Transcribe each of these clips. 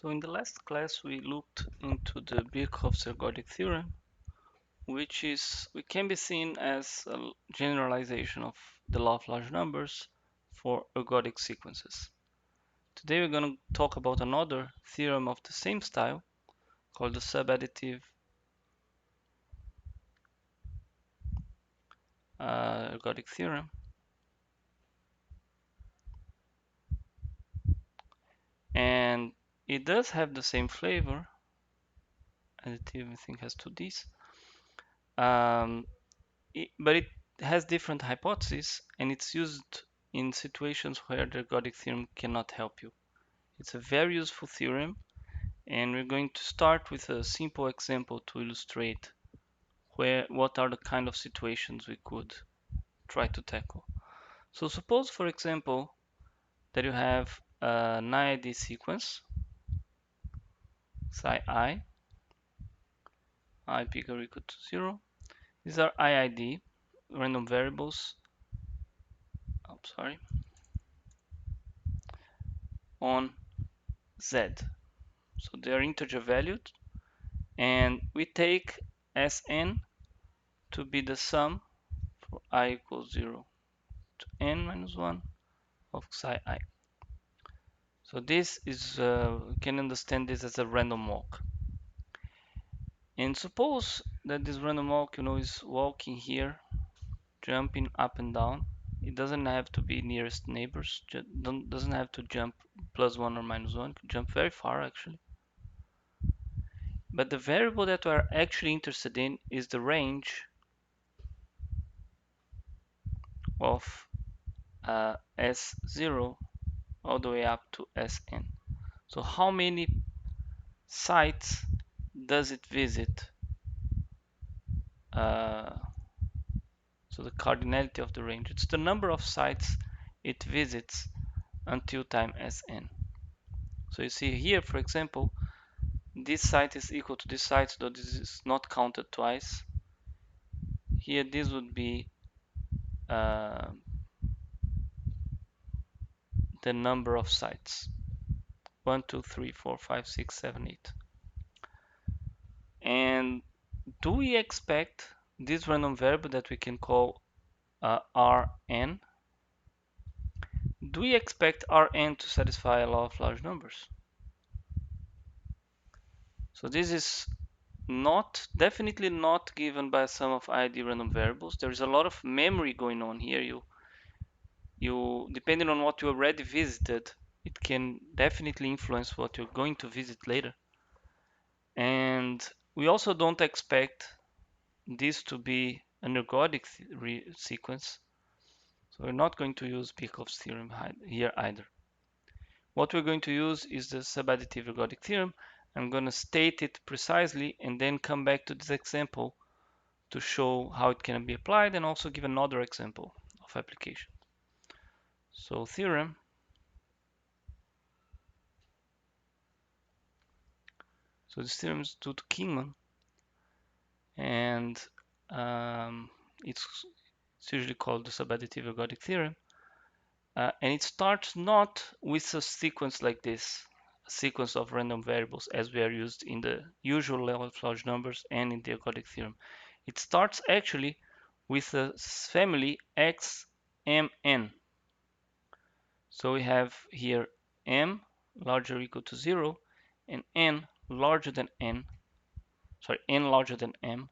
So in the last class we looked into the Birkhoff's ergodic theorem, which can be seen as a generalization of the law of large numbers for ergodic sequences. Today we're going to talk about another theorem of the same style called the Subadditive ergodic theorem. And it does have the same flavor. Additive, I think, has two D's. But it has different hypotheses, and it's used in situations where the ergodic theorem cannot help you. It's a very useful theorem, and we're going to start with a simple example to illustrate what are the kind of situations we could try to tackle. So suppose, for example, that you have an IID sequence, psi I bigger or equal to 0. These are IID, random variables, on Z. So they are integer valued, and we take Sn to be the sum for I equals 0 to n minus 1 of psi I. So this is, we can understand this as a random walk. And suppose that this random walk, is walking here, jumping up and down. It doesn't have to be nearest neighbors, doesn't have to jump +1 or -1, it could jump very far actually. But the variable that we're actually interested in is the range of S0 all the way up to Sn. So how many sites does it visit? So the cardinality of the range, it's the number of sites it visits until time Sn. So you see here, for example, this site is equal to this site, though this is not counted twice. Here this would be the number of sites. 1, 2, 3, 4, 5, 6, 7, 8. And do we expect this random variable that we can call Rn? Do we expect Rn to satisfy a law of large numbers? So this is definitely not given by a sum of IID random variables. There is a lot of memory going on here. You depending on what you already visited, it can definitely influence what you're going to visit later. And we also don't expect this to be an ergodic sequence. So we're not going to use Birkhoff's theorem here either. What we're going to use is the subadditive ergodic theorem. I'm going to state it precisely and then come back to this example to show how it can be applied and also give another example of application. So theorem. So this theorem is due to Kingman, and it's usually called the subadditive ergodic theorem. And it starts not with a sequence like this, a sequence of random variables as we are used in the usual level of large numbers and in the ergodic theorem. It starts actually with a family XMN. So we have here m larger or equal to 0 and n larger than n larger than m.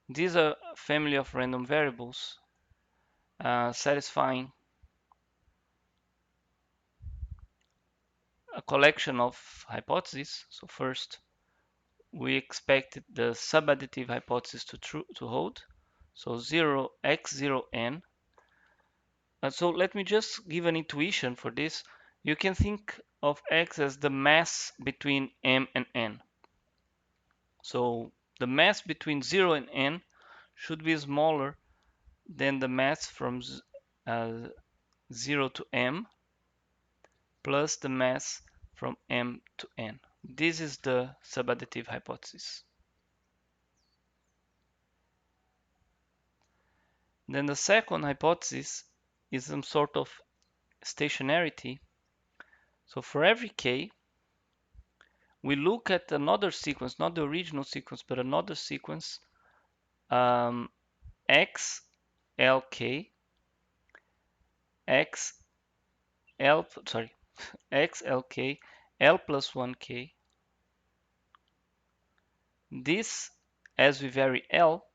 These are a family of random variables satisfying a collection of hypotheses. So first, we expect the subadditive hypothesis to hold. So 0 x0n. So let me just give an intuition for this. You can think of x as the mass between m and n. So the mass between 0 and n should be smaller than the mass from 0 to m plus the mass from m to n. This is the subadditive hypothesis. Then the second hypothesis is some sort of stationarity. So for every k, we look at another sequence, not the original sequence, but another sequence, x, l, k, x, l, sorry, x, l, k, l plus 1k. This, as we vary l,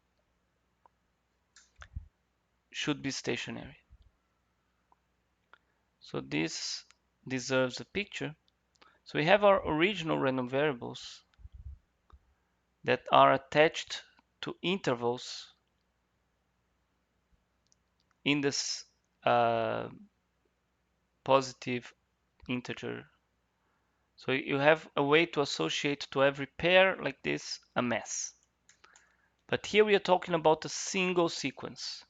should be stationary. So this deserves a picture. So we have our original random variables that are attached to intervals in this positive integer. So you have a way to associate to every pair like this a mass. But here we are talking about a single sequence.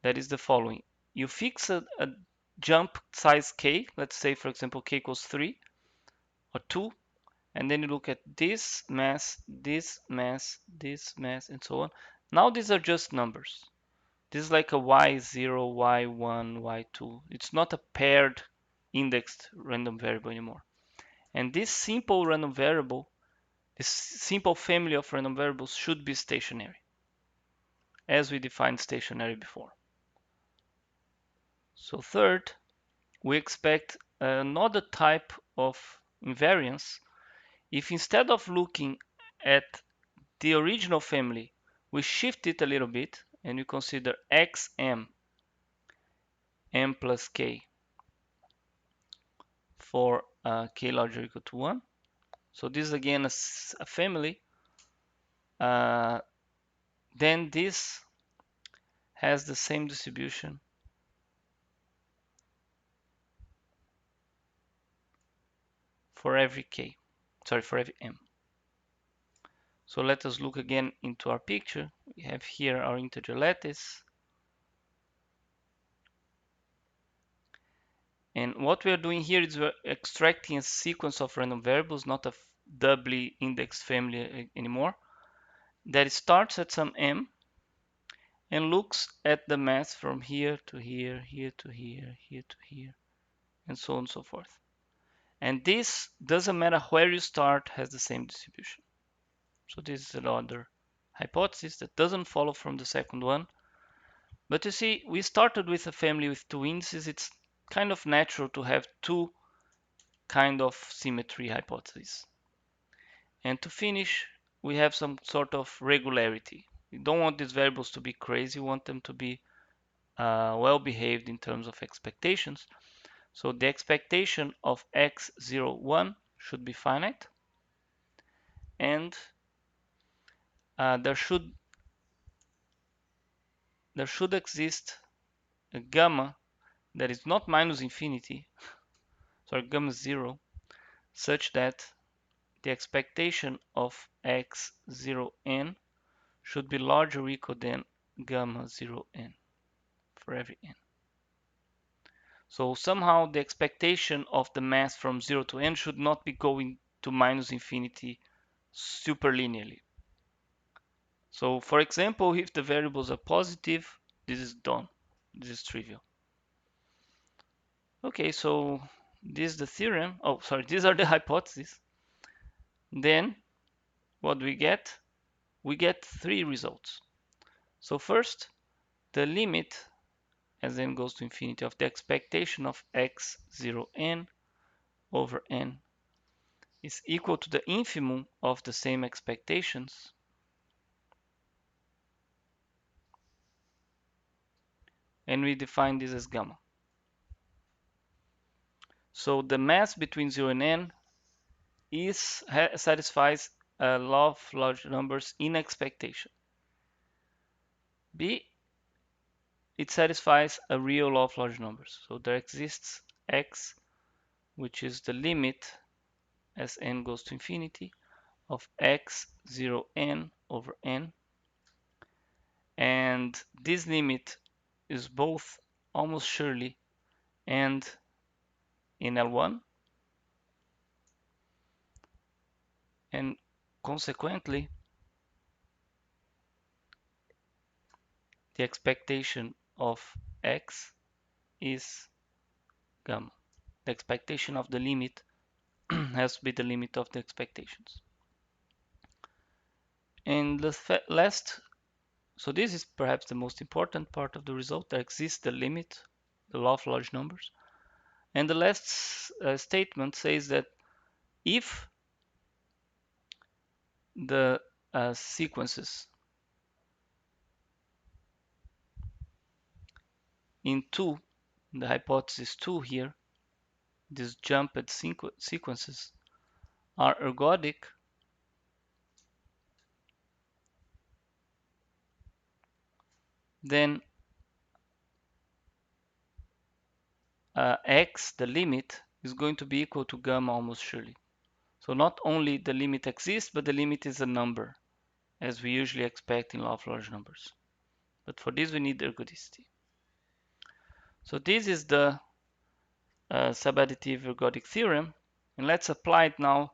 That is the following. You fix a jump size k, let's say for example k equals 3 or 2, and then you look at this mass, this mass, this mass, and so on. Now these are just numbers. This is like a y0, y1, y2. It's not a paired indexed random variable anymore. And this simple random variable, this simple family of random variables should be stationary, as we defined stationary before. So third, we expect another type of invariance if instead of looking at the original family, we shift it a little bit and we consider xm, m plus k for k larger or equal to 1. So this is again a family. Then this has the same distribution for every k, sorry, for every m. So let us look again into our picture. We have here our integer lattice. And what we are doing here is we're extracting a sequence of random variables, not a doubly indexed family anymore, that starts at some m and looks at the mass from here to here, here to here, here to here, and so on and so forth. And this doesn't matter where you start, has the same distribution. So this is another hypothesis that doesn't follow from the second one. But you see, we started with a family with two indices. It's kind of natural to have two kind of symmetry hypotheses. And to finish, we have some sort of regularity. We don't want these variables to be crazy. We want them to be well behaved in terms of expectations. So the expectation of x01 should be finite. And there should exist a gamma that is not minus infinity, sorry, gamma 0, such that the expectation of x0n should be larger or equal than gamma 0n for every n. So somehow the expectation of the mass from 0 to n should not be going to minus infinity superlinearly. So for example, if the variables are positive, this is done. This is trivial. Okay, so this is the theorem. Oh, sorry, these are the hypotheses. Then what we get? We get three results. So first, the limit as n goes to infinity of the expectation of x0n over n is equal to the infimum of the same expectations and we define this as gamma. So the mass between 0 and n satisfies a law of large numbers in expectation. B, it satisfies a real law of large numbers. So there exists x, which is the limit as n goes to infinity of x0n over n. And this limit is both almost surely and in L1, and consequently the expectation of x is gamma. The expectation of the limit has to be the limit of the expectations. And the last, so this is perhaps the most important part of the result. There exists the limit, the law of large numbers. And the last statement says that if the sequences in 2, the hypothesis 2 here, these jumped sequences are ergodic, then x, the limit, is going to be equal to gamma almost surely. So not only the limit exists, but the limit is a number, as we usually expect in law of large numbers. But for this we need ergodicity. So this is the subadditive ergodic theorem, and let's apply it now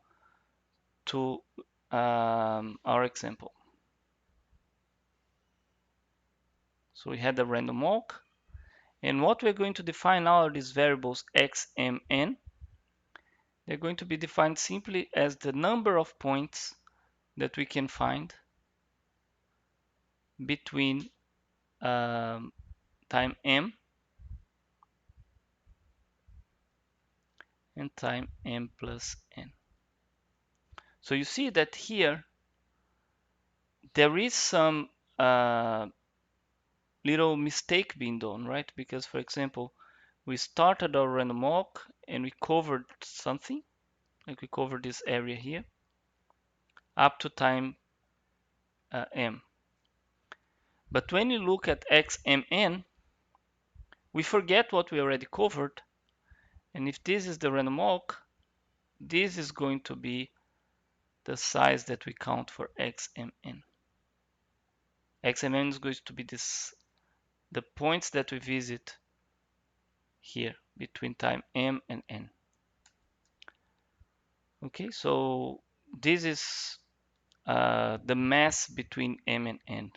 to our example. So we had a random walk, and what we're going to define now are these variables x, m, n. They're going to be defined simply as the number of points that we can find between time m and time m plus n. So you see that here there is some little mistake being done, right? Because, for example, we started our random walk and we covered something, like we covered this area here, up to time m. But when you look at xmn, we forget what we already covered. And if this is the random walk, this is going to be the size that we count for xmn. Xmn is going to be the points that we visit here between time m and n. Okay, so this is the mass between m and n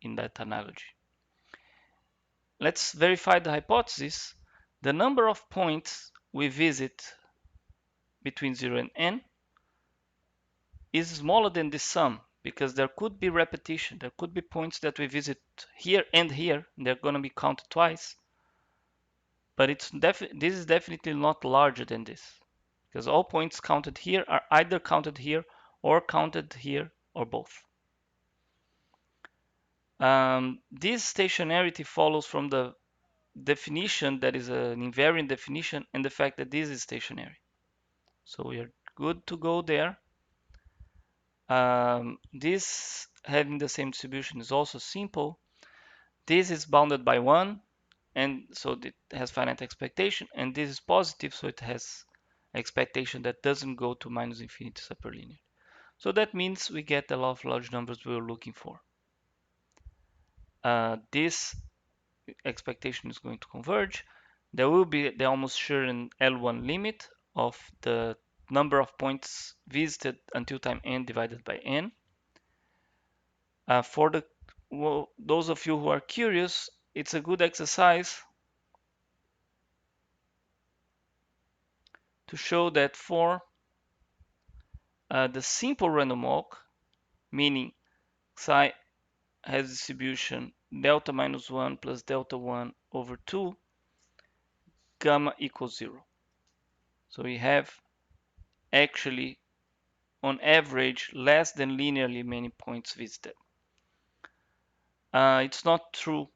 in that analogy. Let's verify the hypothesis. The number of points we visit between 0 and n is smaller than the sum, because there could be repetition. There could be points that we visit here and here, and they're going to be counted twice. But this is definitely not larger than this, because all points counted here are either counted here or counted here or both. This stationarity follows from the definition that is an invariant definition and the fact that this is stationary. So we are good to go there. This having the same distribution is also simple. This is bounded by 1, and so it has finite expectation, and this is positive, so it has expectation that doesn't go to minus infinity superlinear. So that means we get the law of large numbers we were looking for. This expectation is going to converge. There will be the almost sure L1 limit of the number of points visited until time n divided by n. For those of you who are curious, it's a good exercise to show that for the simple random walk, meaning psi has distribution delta minus 1 plus delta 1 over 2, gamma equals 0. So we have actually, on average, less than linearly many points visited. It's not true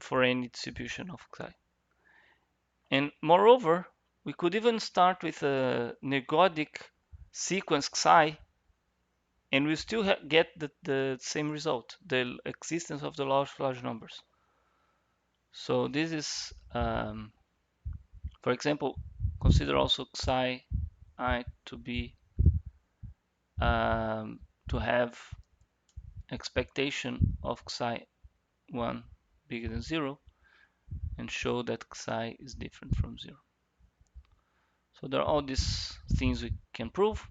for any distribution of psi. And moreover, we could even start with a ergodic sequence psi, and we still get the same result, the existence of the large numbers. So this is, for example, consider also psi I to be to have expectation of psi 1 bigger than 0, and show that psi is different from 0. So there are all these things we can prove.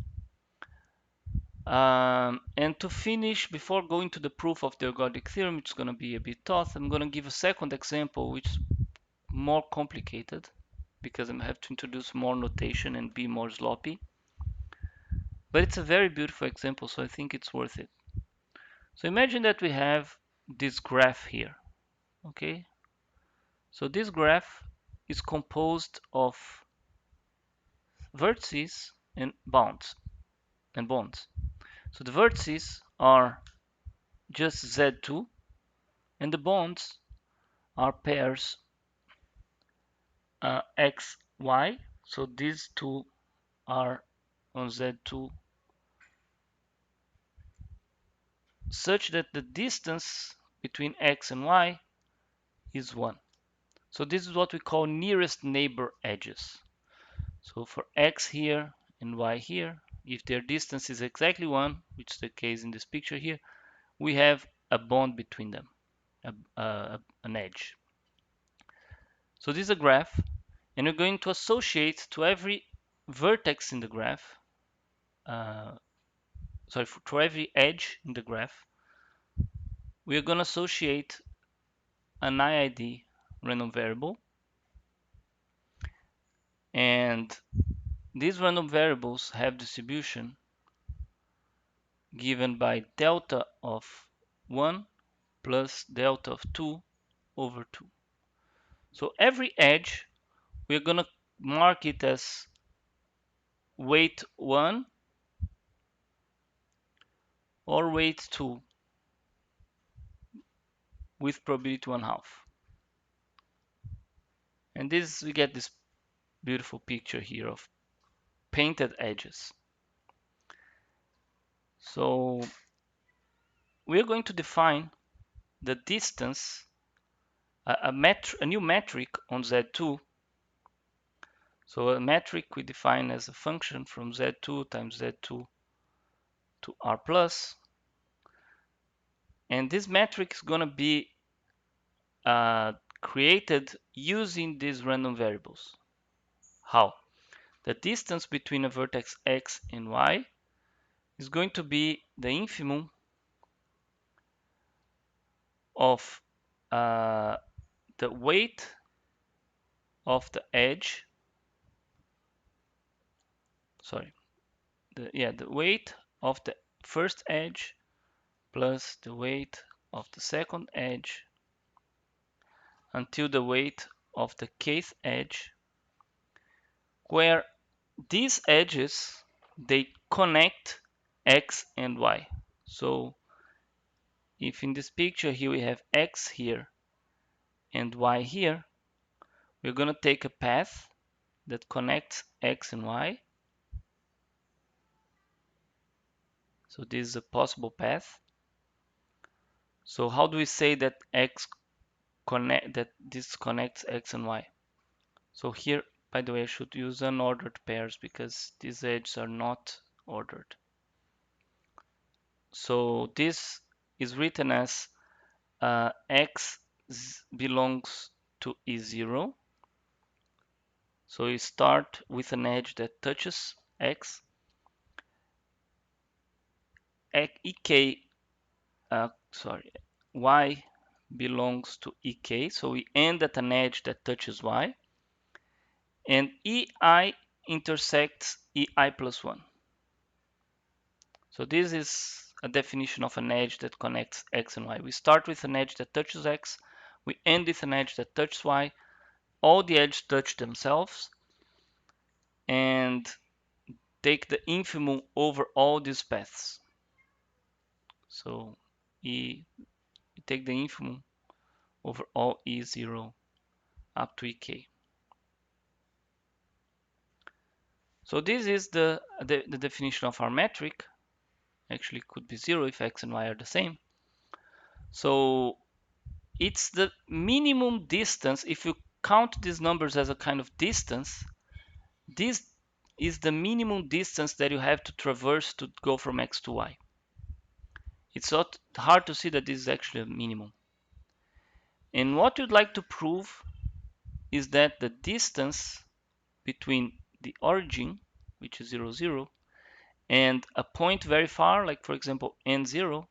And to finish, before going to the proof of the ergodic theorem, which is going to be a bit tough, I'm going to give a second example, which is more complicated, because I have to introduce more notation and be more sloppy. But it's a very beautiful example, so I think it's worth it. So imagine that we have this graph here, okay? So this graph is composed of vertices and bounds and bonds. So the vertices are just Z2 and the bonds are pairs X, Y. So these two are on Z2 such that the distance between X and Y is 1. So this is what we call nearest neighbor edges. So for X here and Y here, if their distance is exactly 1, which is the case in this picture here, we have a bond between them, an edge. So this is a graph, and we're going to associate to every vertex in the graph, to every edge in the graph, we're going to associate an IID random variable, and these random variables have distribution given by delta of 1 plus delta of 2 over 2. So every edge, we're going to mark it as weight 1 or weight 2 with probability 1/2. And this, we get this beautiful picture here of painted edges. So we're going to define the distance, a new metric on Z2. So a metric we define as a function from Z2 times Z2 to R plus. And this metric is going to be created using these random variables. How? The distance between a vertex X and Y is going to be the infimum of the weight of the edge, the weight of the first edge plus the weight of the second edge until the weight of the kth edge, where these edges, they connect X and Y. So if in this picture here we have X here and Y here, we're going to take a path that connects X and Y. So this is a possible path. So how do we say that this connects X and Y? So here, by the way, I should use unordered pairs because these edges are not ordered. So this is written as X belongs to E0. So we start with an edge that touches X. Y belongs to EK. So we end at an edge that touches Y. And EI intersects EI plus 1. So this is a definition of an edge that connects X and Y. We start with an edge that touches X. We end with an edge that touches Y. All the edges touch themselves and take the infimum over all these paths. So we take the infimum over all E0 up to EK. So this is the definition of our metric. Actually, could be 0 if X and Y are the same. So it's the minimum distance. If you count these numbers as a kind of distance, this is the minimum distance that you have to traverse to go from X to Y. It's not hard to see that this is actually a minimum. And what you'd like to prove is that the distance between the origin, which is 0, 0, and a point very far, like for example n0,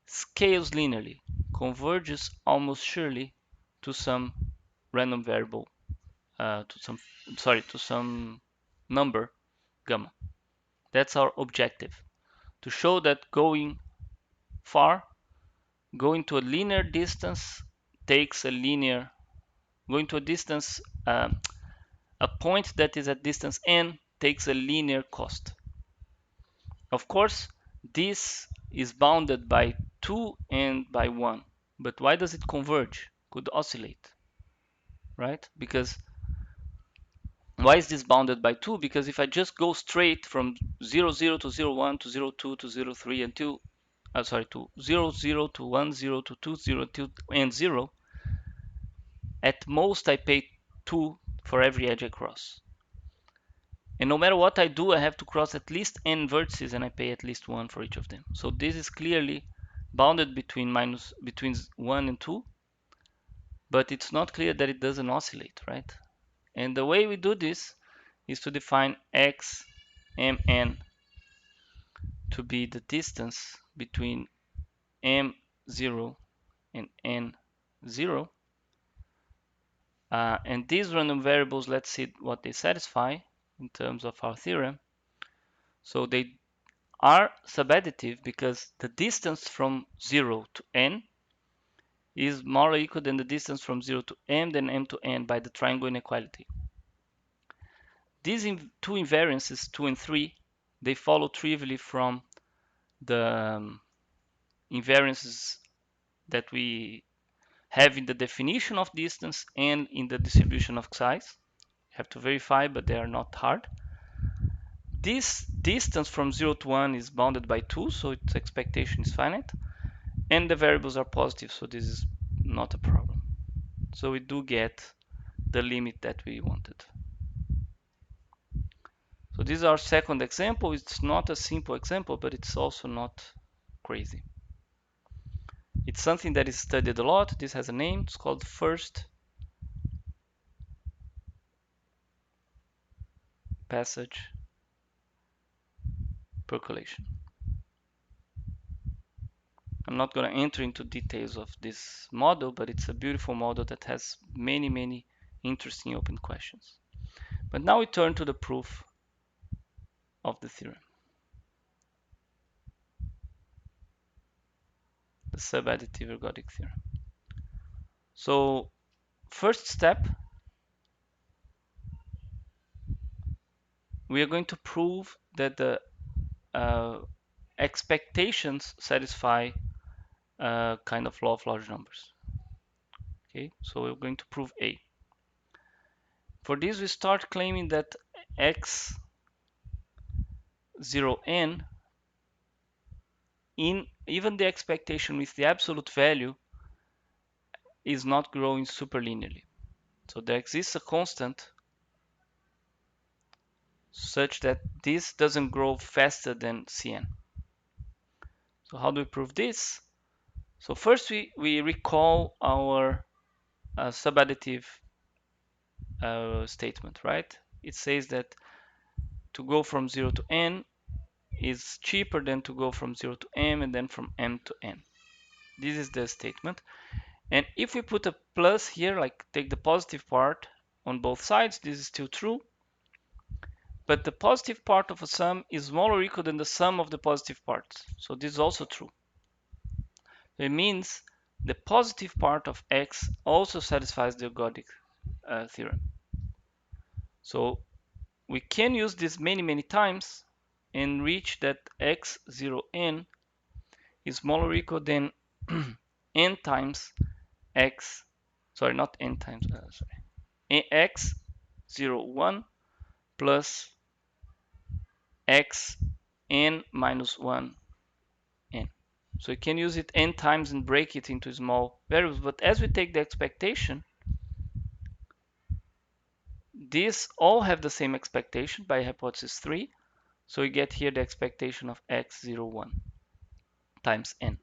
scales linearly, converges almost surely to some random variable, to some number gamma. That's our objective, to show that going far, going to a linear distance takes a linear, going to a distance, a point that is at distance n takes a linear cost. Of course, this is bounded by 2 and by 1. But why does it converge? Could oscillate, right? Because why is this bounded by 2? Because if I just go straight from 0, 0 to 0, 1 to 0, 2 to 0, 3 until, to 0, 0 to 1, 0 to 2, 0 to and 0, at most I pay 2 for every edge I cross. And no matter what I do, I have to cross at least n vertices, and I pay at least 1 for each of them. So this is clearly bounded between 1 and 2, but it's not clear that it doesn't oscillate, right? And the way we do this is to define x mn to be the distance between m0 and n0. And these random variables, let's see what they satisfy in terms of our theorem. So they are subadditive because the distance from 0 to n is more or equal than the distance from 0 to m than m to n by the triangle inequality. These two invariances, 2 and 3, they follow trivially from the invariances that we have in the definition of distance and in the distribution of size. You have to verify, but they are not hard. This distance from 0 to 1 is bounded by 2, so its expectation is finite. And the variables are positive, so this is not a problem. So we do get the limit that we wanted. So this is our second example. It's not a simple example, but it's also not crazy. It's something that is studied a lot. This has a name. It's called first passage percolation. I'm not going to enter into details of this model, but it's a beautiful model that has many, many interesting open questions. But now we turn to the proof of the theorem, the subadditive ergodic theorem. So first step, we are going to prove that the expectations satisfy a kind of law of large numbers. Okay, so we're going to prove A. For this, we start claiming that x0n, in even the expectation with the absolute value, is not growing superlinearly. So there exists a constant such that this doesn't grow faster than Cn. So how do we prove this? So first we recall our subadditive statement, right? It says that to go from 0 to n is cheaper than to go from 0 to m and then from m to n. This is the statement. And if we put a plus here, like take the positive part on both sides, this is still true. But the positive part of a sum is smaller or equal than the sum of the positive parts. So this is also true. It means the positive part of x also satisfies the ergodic theorem. So we can use this many, many times and reach that x0n is smaller or equal than n times x, sorry, not n times, x01 plus x n minus 1 n. So you can use it n times and break it into small variables, but as we take the expectation, these all have the same expectation by hypothesis 3. So we get here the expectation of x01 times n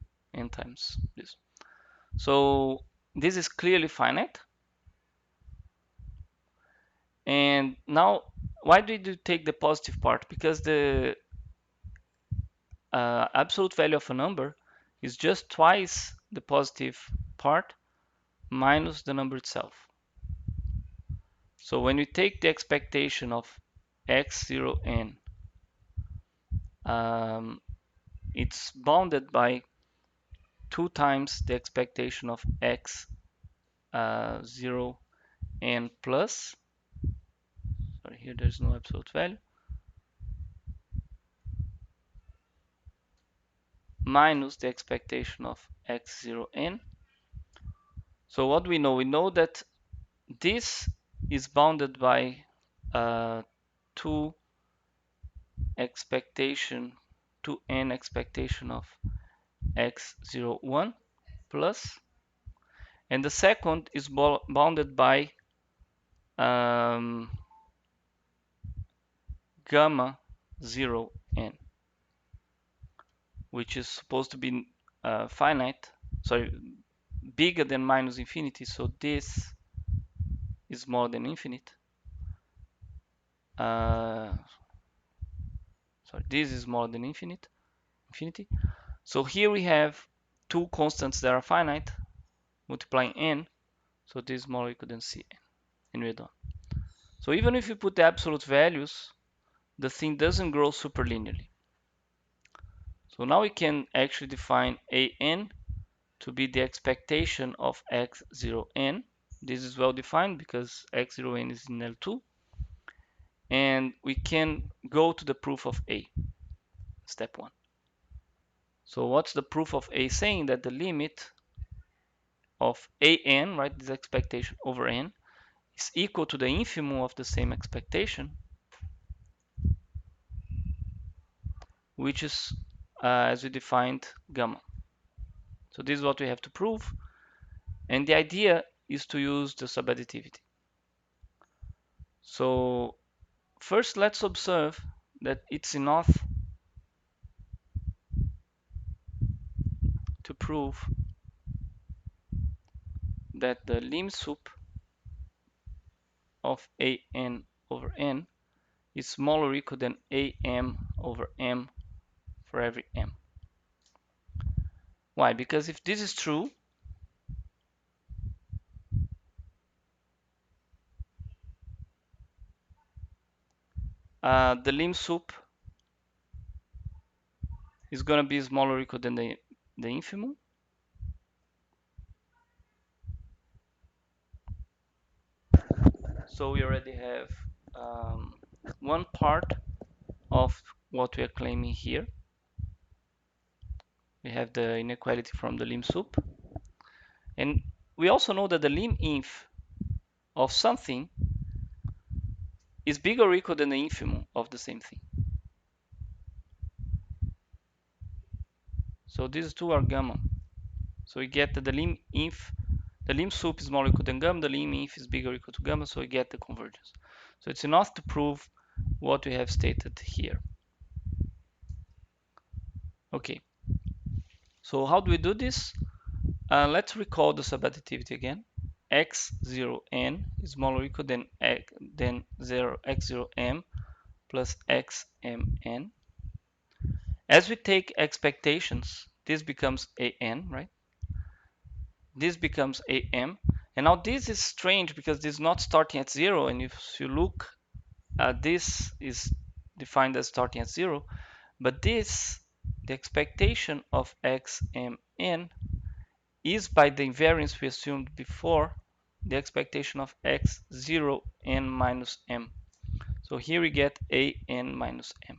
times this. So this is clearly finite. And now, why did you take the positive part? Because the absolute value of a number is just twice the positive part minus the number itself. So when we take the expectation of x0n it's bounded by 2 times the expectation of x 0 n plus, sorry, here there's no absolute value, minus the expectation of x0 n. So what we know? We know that this is bounded by 2 expectation, 2n expectation of x01 plus, and the second is bounded by gamma 0n, which is supposed to be finite, sorry, bigger than minus infinity, so this is more than infinite. Sorry, this is more than infinity. So here we have two constants that are finite multiplying n, so this is more or equal than Cn, and we're done. So even if you put the absolute values, the thing doesn't grow superlinearly. So now we can actually define an to be the expectation of x0n. This is well defined because x0n is in L2. And we can go to the proof of A, step 1. So what's the proof of A saying? That the limit of an, right, this expectation over n, is equal to the infimum of the same expectation, which is, as we defined, gamma. So this is what we have to prove. And the idea is to use the subadditivity. So first, let's observe that it's enough to prove that the lim sup of an over n is smaller or equal than am over m for every m. Why? Because if this is true, the lim sup is going to be smaller or equal than the infimum. So we already have one part of what we are claiming here. We have the inequality from the lim sup. And we also know that the lim inf of something is bigger or equal than the infimum of the same thing. So these two are gamma. So we get that the lim inf, the lim sup is smaller or equal than gamma, the lim inf is bigger or equal to gamma, so we get the convergence. So it's enough to prove what we have stated here. Okay. So how do we do this? Let's recall the subadditivity again. x0n is smaller or equal than 0 x0m plus xmn. As we take expectations, this becomes an, right? This becomes am. And now this is strange because this is not starting at 0. And if you look, this is defined as starting at 0. But this, the expectation of xmn, is by the invariance we assumed before, the expectation of x0n minus m. So here we get an minus m.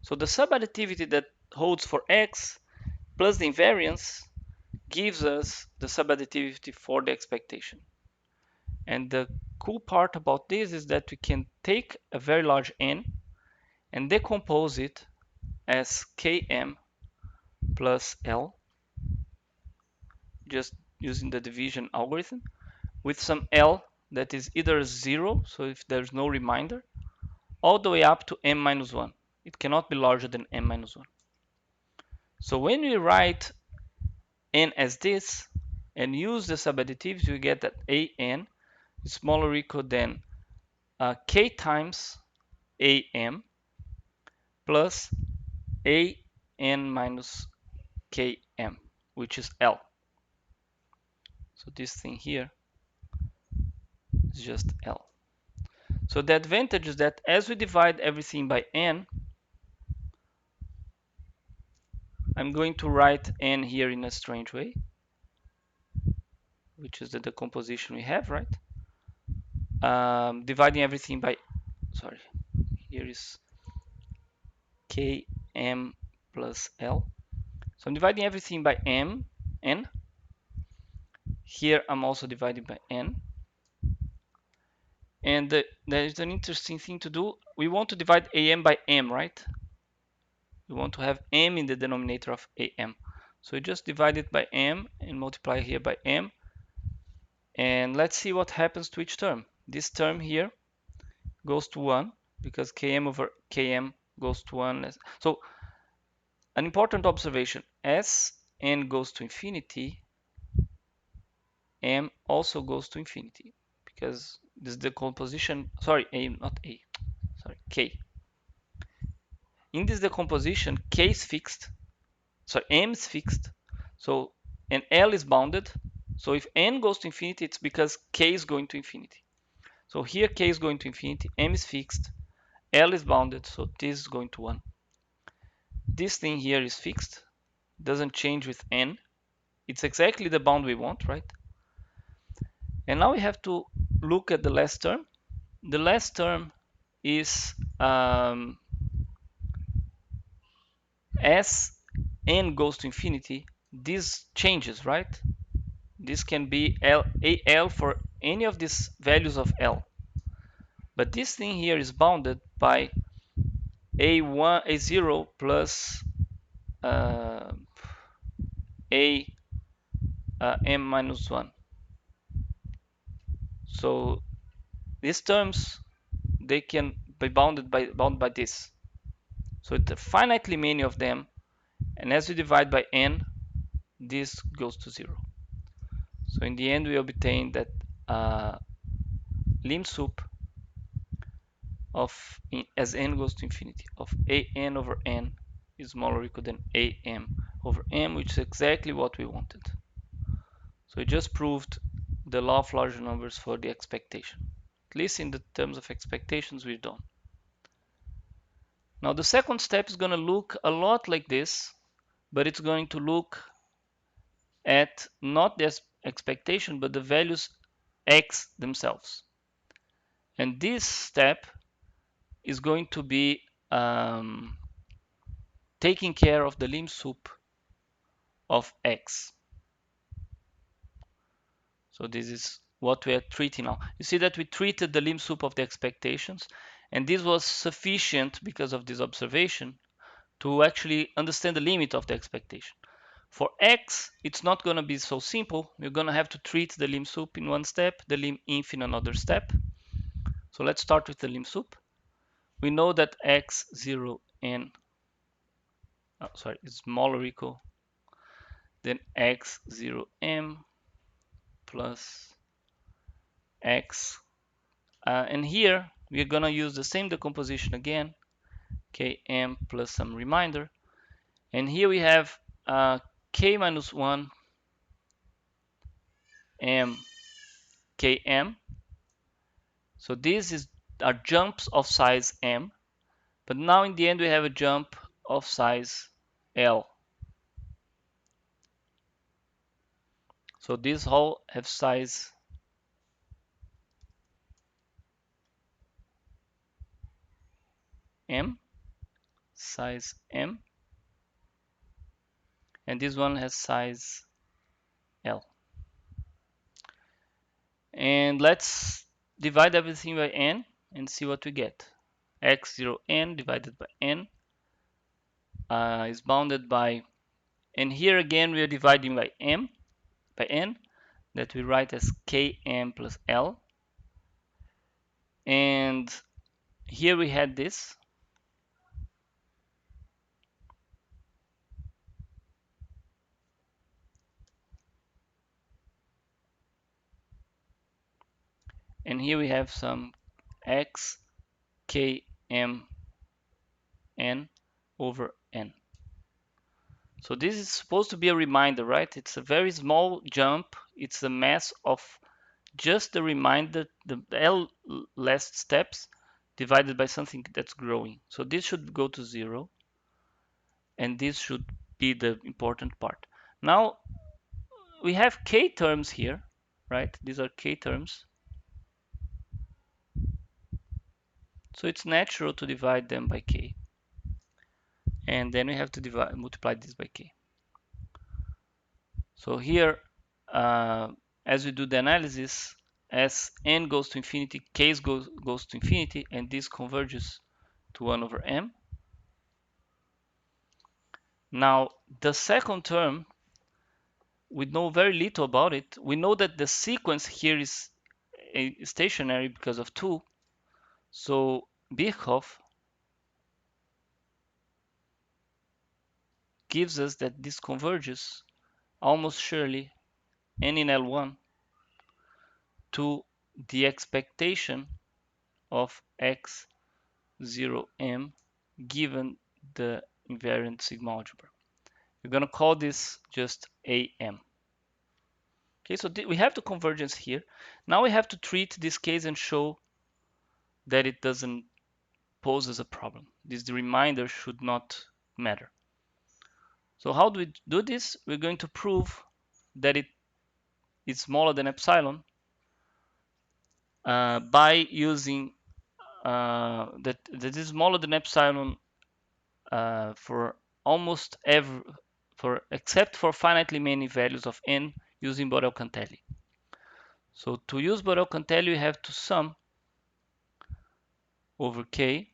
So the subadditivity that holds for x plus the invariance gives us the subadditivity for the expectation. And the cool part about this is that we can take a very large n and decompose it as km plus l, just using the division algorithm, with some l that is either 0, so if there's no remainder, all the way up to m minus 1. It cannot be larger than m minus 1. So when we write n as this and use the subadditivity, we get that an is smaller or equal than k times am plus an minus km, which is l. So this thing here is just l. So the advantage is that as we divide everything by n, I'm going to write n here in a strange way, which is the decomposition we have, right? Dividing everything by, sorry, here is km plus l. So I'm dividing everything by n. Here I'm also dividing by n. And there's an interesting thing to do. We want to divide am by m, right? We want to have m in the denominator of am. So we just divide it by m and multiply here by m. And let's see what happens to each term. This term here goes to 1 because km over km goes to 1. So an important observation, as n goes to infinity, m also goes to infinity because this decomposition, sorry, k. In this decomposition, k is fixed, so m is fixed, so and l is bounded. So if n goes to infinity, it's because k is going to infinity. So here k is going to infinity, m is fixed, l is bounded, so this is going to 1. This thing here is fixed, doesn't change with n. It's exactly the bound we want, right? And now we have to look at the last term. The last term is as n goes to infinity, this changes, right? This can be al for any of these values of l. But this thing here is bounded by a0 plus m minus 1. So these terms, they can be bounded by this. So it's finitely many of them, and as we divide by n, this goes to 0. So in the end, we obtain that lim sup of, as n goes to infinity, of an over n is smaller or equal than am over m, which is exactly what we wanted. So we just proved the law of larger numbers for the expectation. At least in the terms of expectations, we're done. Now the second step is going to look a lot like this, but it's going to look at not the expectation, but the values x themselves. And this step is going to be taking care of the lim sup of x. So this is what we are treating now. You see that we treated the lim sup of the expectations, and this was sufficient because of this observation to actually understand the limit of the expectation. For x, it's not going to be so simple. We're going to have to treat the lim sup in one step, the lim inf in another step. So let's start with the lim sup. We know that x0 n is smaller or equal than x0m plus x. And here we're going to use the same decomposition again, km plus some reminder. And here we have k minus 1 m km. So these are jumps of size m, but now in the end we have a jump of size l. So these all have size m, and this one has size l. And let's divide everything by n and see what we get. x0n divided by n is bounded by, and here again we are dividing by n, that we write as km plus l. And here we had this. And here we have some x km n over n. So this is supposed to be a reminder, right? It's a very small jump. It's the mass of just the reminder, the L last steps divided by something that's growing. So this should go to 0, and this should be the important part. Now we have k terms here, right? These are k terms. So it's natural to divide them by k. And then we have to multiply this by k. So here, as we do the analysis, as n goes to infinity, k goes to infinity, and this converges to 1 over m. Now, the second term, we know very little about it. We know that the sequence here is stationary because of 2. So Birkhoff gives us that this converges almost surely n in L1 to the expectation of x0m given the invariant sigma algebra. We're going to call this just AM. Okay, so we have the convergence here. Now we have to treat this case and show that it doesn't pose as a problem. The reminder should not matter. So how do we do this? We're going to prove that it is smaller than epsilon by using that is smaller than epsilon for almost every, except for finitely many values of n using Borel-Cantelli. So to use Borel-Cantelli, you have to sum over k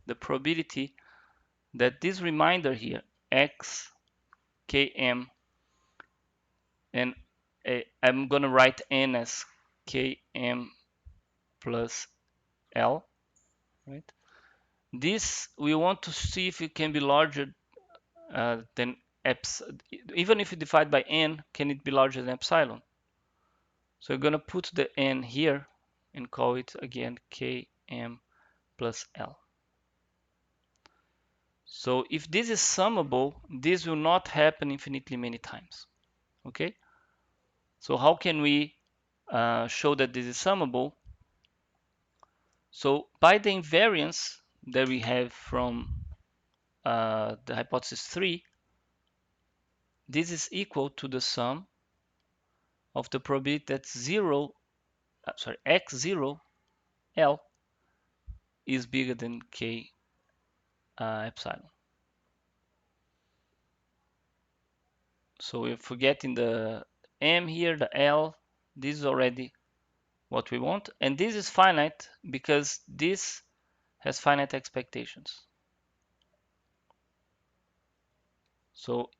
the probability that this reminder here, x, km, and I'm going to write n as km plus l, right? This, we want to see if it can be larger than epsilon. Even if you divide by n, can it be larger than epsilon? So we're going to put the n here and call it again km plus l. So if this is summable, this will not happen infinitely many times. Okay? So how can we show that this is summable? So by the invariance that we have from the hypothesis 3, this is equal to the sum of the probability that x0 L is bigger than k epsilon. So we're forgetting the m here, the L. This is already what we want. And this is finite because this has finite expectations. So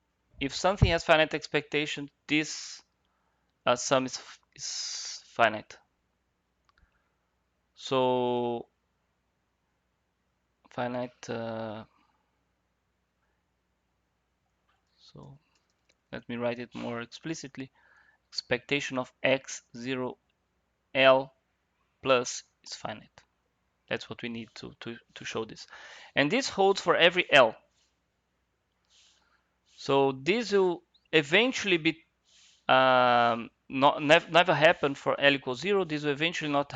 if something has finite expectation, this sum is finite. So finite. So let me write it more explicitly. Expectation of x0 L plus is finite. That's what we need to show this. And this holds for every L. So this will eventually be never happen for L equals 0. This will eventually not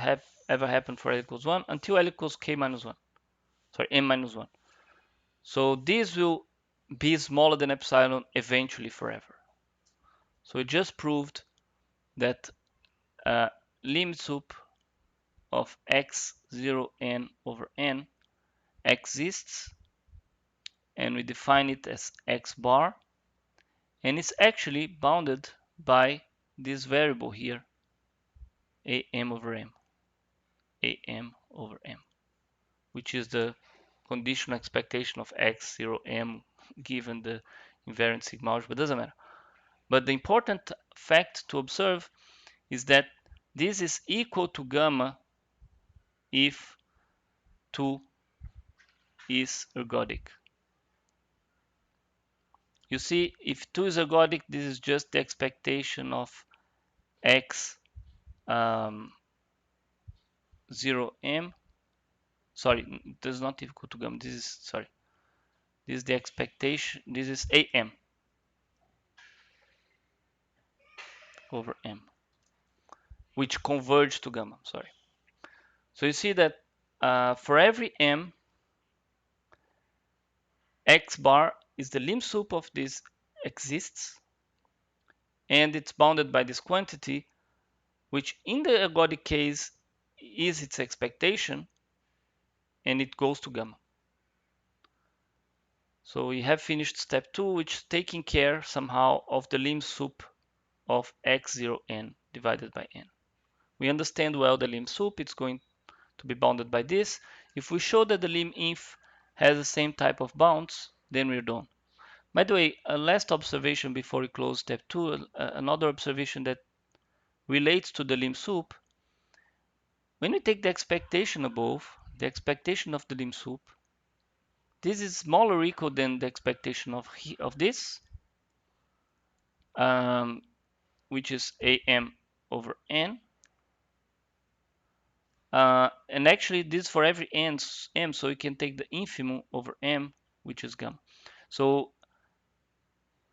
ever happen for L equals 1 until L equals k minus 1. Sorry, m minus 1. So this will be smaller than epsilon eventually forever. So we just proved that limit sup of x0n over n exists, and we define it as x bar, and it's actually bounded by this variable here, am over m, which is the conditional expectation of x0m given the invariant sigma algebra, but doesn't matter. But the important fact to observe is that this is equal to gamma if 2 is ergodic. You see, if 2 is ergodic, this is just the expectation of x 0m. Sorry, this is not equal to gamma. This is the expectation. This is am over m, which converge to gamma. Sorry. So you see that for every m, x bar is the lim sup of this exists, and it's bounded by this quantity, which in the ergodic case is its expectation, and it goes to gamma. So we have finished step 2, which is taking care somehow of the lim sup of x0n divided by n. We understand well the lim sup, it's going to be bounded by this. If we show that the lim inf has the same type of bounds, then we're done. By the way, a last observation before we close step 2, another observation that relates to the lim sup. When we take the expectation above, the expectation of the lim sup, this is smaller or equal than the expectation of this, which is am over n. And actually this for every m, so you can take the infimum over m, which is gamma. So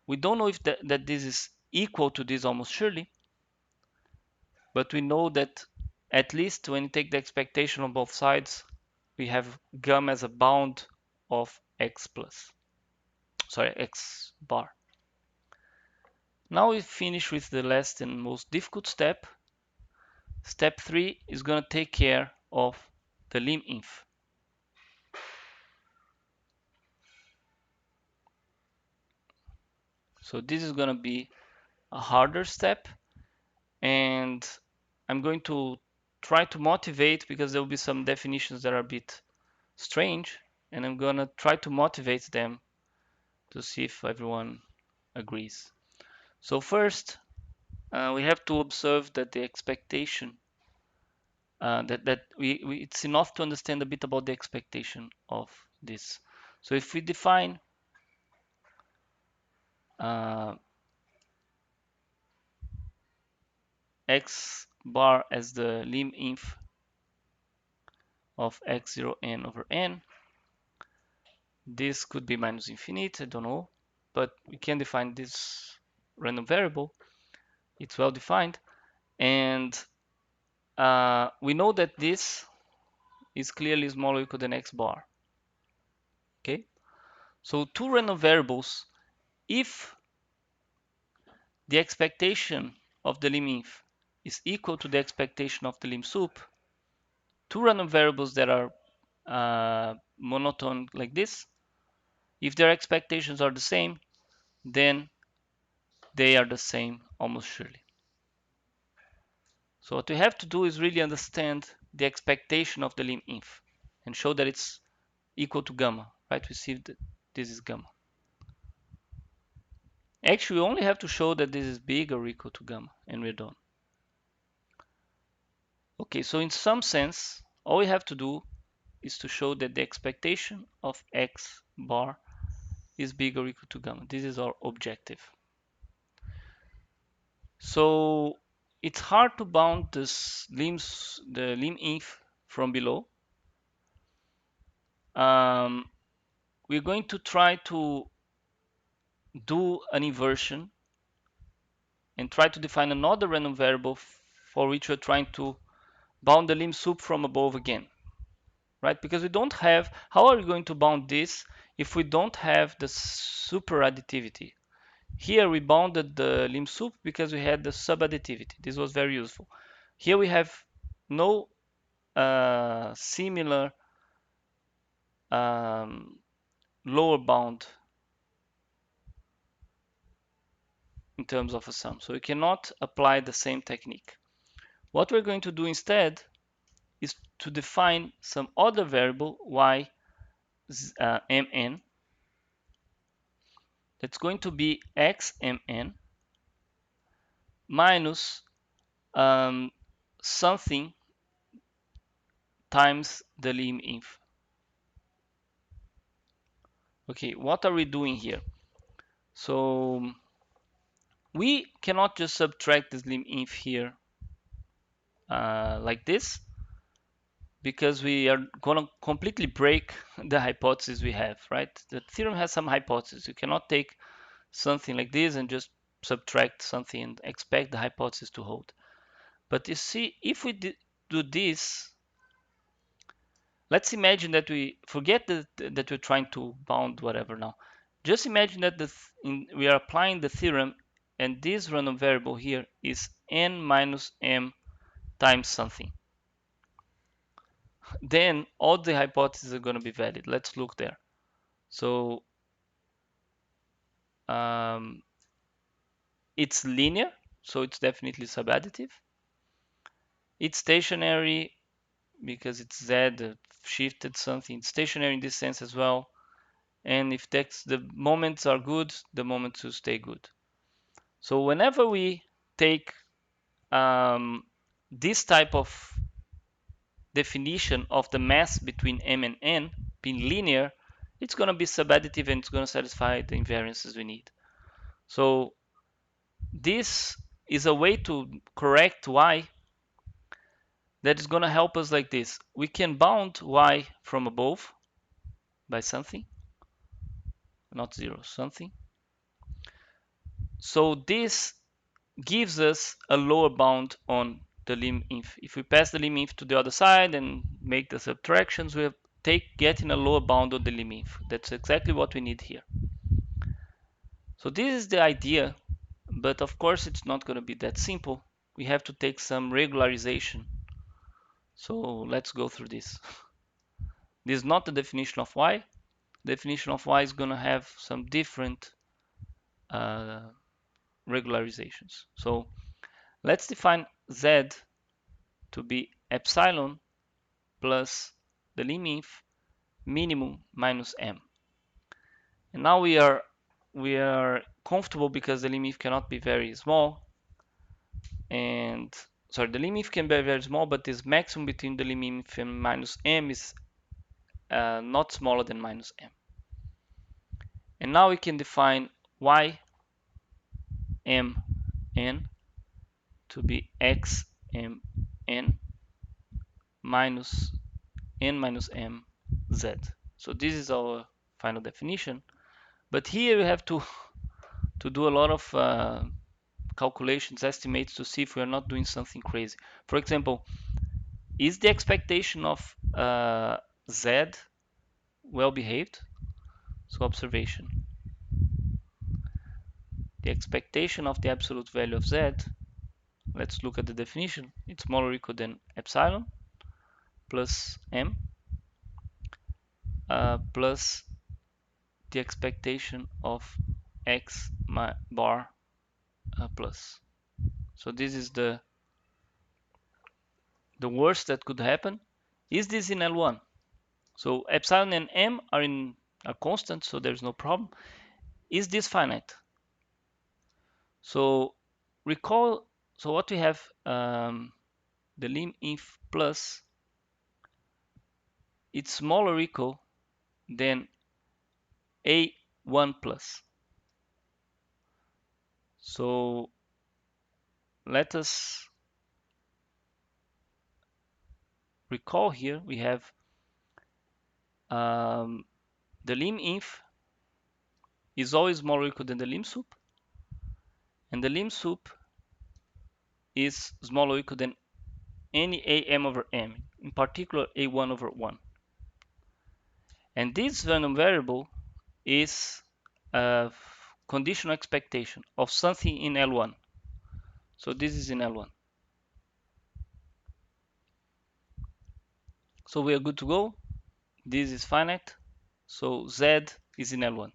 we don't know if that this is equal to this almost surely, but we know that at least when you take the expectation on both sides, we have gamma as a bound of x bar. Now we finish with the last and most difficult step. Step 3 is going to take care of the lim inf. So this is going to be a harder step, and I'm going to try to motivate, because there will be some definitions that are a bit strange, and I'm going to try to motivate them to see if everyone agrees. So first, we have to observe that the expectation, it's enough to understand a bit about the expectation of this. So if we define x bar as the lim inf of x0n over n, this could be minus infinite, I don't know, but we can define this random variable. It's well defined, and we know that this is clearly smaller or equal than x bar. Okay, so two random variables, if the expectation of the lim inf is equal to the expectation of the lim sup, two random variables that are monotone like this, if their expectations are the same, then they are the same almost surely. So what we have to do is really understand the expectation of the lim inf and show that it's equal to gamma, right? We see that this is gamma. Actually, we only have to show that this is big or equal to gamma, and we're done. Okay, so in some sense, all we have to do is to show that the expectation of x bar is big or equal to gamma. This is our objective. So it's hard to bound the lim inf from below. We're going to try to do an inversion and try to define another random variable for which we're trying to bound the lim sup from above again, right? Because we don't have, how are we going to bound this if we don't have the superadditivity? Here we bounded the lim sup because we had the subadditivity. This was very useful. Here we have no similar lower bound in terms of a sum. So we cannot apply the same technique. What we're going to do instead is to define some other variable y mn that's going to be xmn minus something times the lim inf. Okay, what are we doing here? So we cannot just subtract this lim inf here like this, because we are going to completely break the hypothesis we have, right? The theorem has some hypothesis. You cannot take something like this and just subtract something and expect the hypothesis to hold. But you see, if we do this, let's imagine that we forget that we're trying to bound whatever now. Just imagine that we are applying the theorem, and this random variable here is n minus m times something. Then all the hypotheses are going to be valid. Let's look there. So it's linear, so it's definitely subadditive. It's stationary because it's z shifted something. It's stationary in this sense as well. And if the moments are good, the moments will stay good. So whenever we take this type of definition of the mass between m and n being linear, it's going to be subadditive and it's going to satisfy the invariances we need. So this is a way to correct y that is going to help us like this. We can bound y from above by something, not zero, something. So this gives us a lower bound on the lim_inf. If we pass the lim_inf to the other side and make the subtractions, we are getting a lower bound on the lim_inf. That's exactly what we need here. So this is the idea, but of course it's not going to be that simple. We have to take some regularization. So let's go through this. This is not the definition of y. The definition of y is going to have some different regularizations. So let's define z to be epsilon plus the lim_inf minimum minus m. And now we are comfortable because the lim_inf cannot be very small. And sorry, the lim_inf can be very small, but this maximum between the lim_inf and minus m is not smaller than minus m. And now we can define y m n to be x m n minus n minus m z. So this is our final definition. But here we have to do a lot of calculations, estimates to see if we are not doing something crazy. For example, is the expectation of z well behaved? So observation. The expectation of the absolute value of z, let's look at the definition. It's smaller or equal than epsilon plus m plus the expectation of x bar plus. So this is the worst that could happen. Is this in L1? So epsilon and m are constant, so there's no problem. Is this finite? So recall, so what we have, the lim_inf plus, it's smaller or equal than a1 plus. So let us recall here we have the lim_inf is always smaller or equal than the lim_sup, and the lim_sup is smaller or equal than any am over m, in particular a1 over 1. And this random variable is a conditional expectation of something in L1. So this is in L1. So we are good to go. This is finite. So Z is in L1.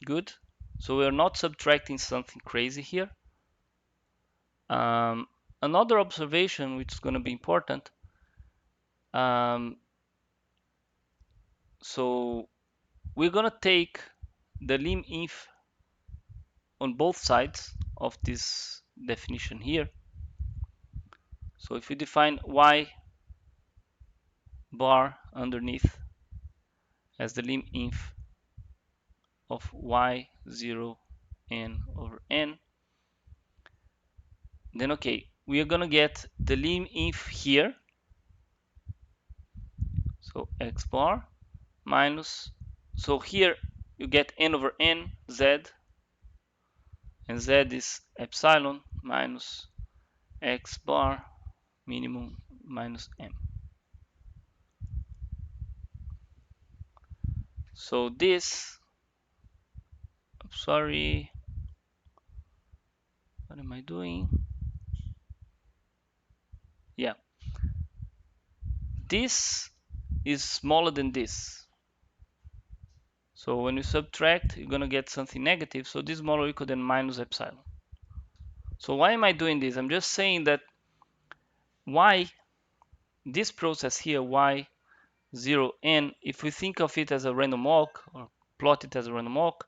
Good. So we are not subtracting something crazy here. Another observation which is going to be important. So we're going to take the lim_inf on both sides of this definition here. So if we define y bar underneath as the lim_inf of y0 n over n, then okay, we are gonna get the lim_inf here, so x bar minus, so here you get n over n z, and z is epsilon minus x bar minimum minus m. So this, sorry, what am I doing? Yeah, this is smaller than this. So when you subtract, you're gonna get something negative. So this is smaller or equal than minus epsilon. So why am I doing this? I'm just saying that y, this process here, y 0 n, if we think of it as a random walk or plot it as a random walk,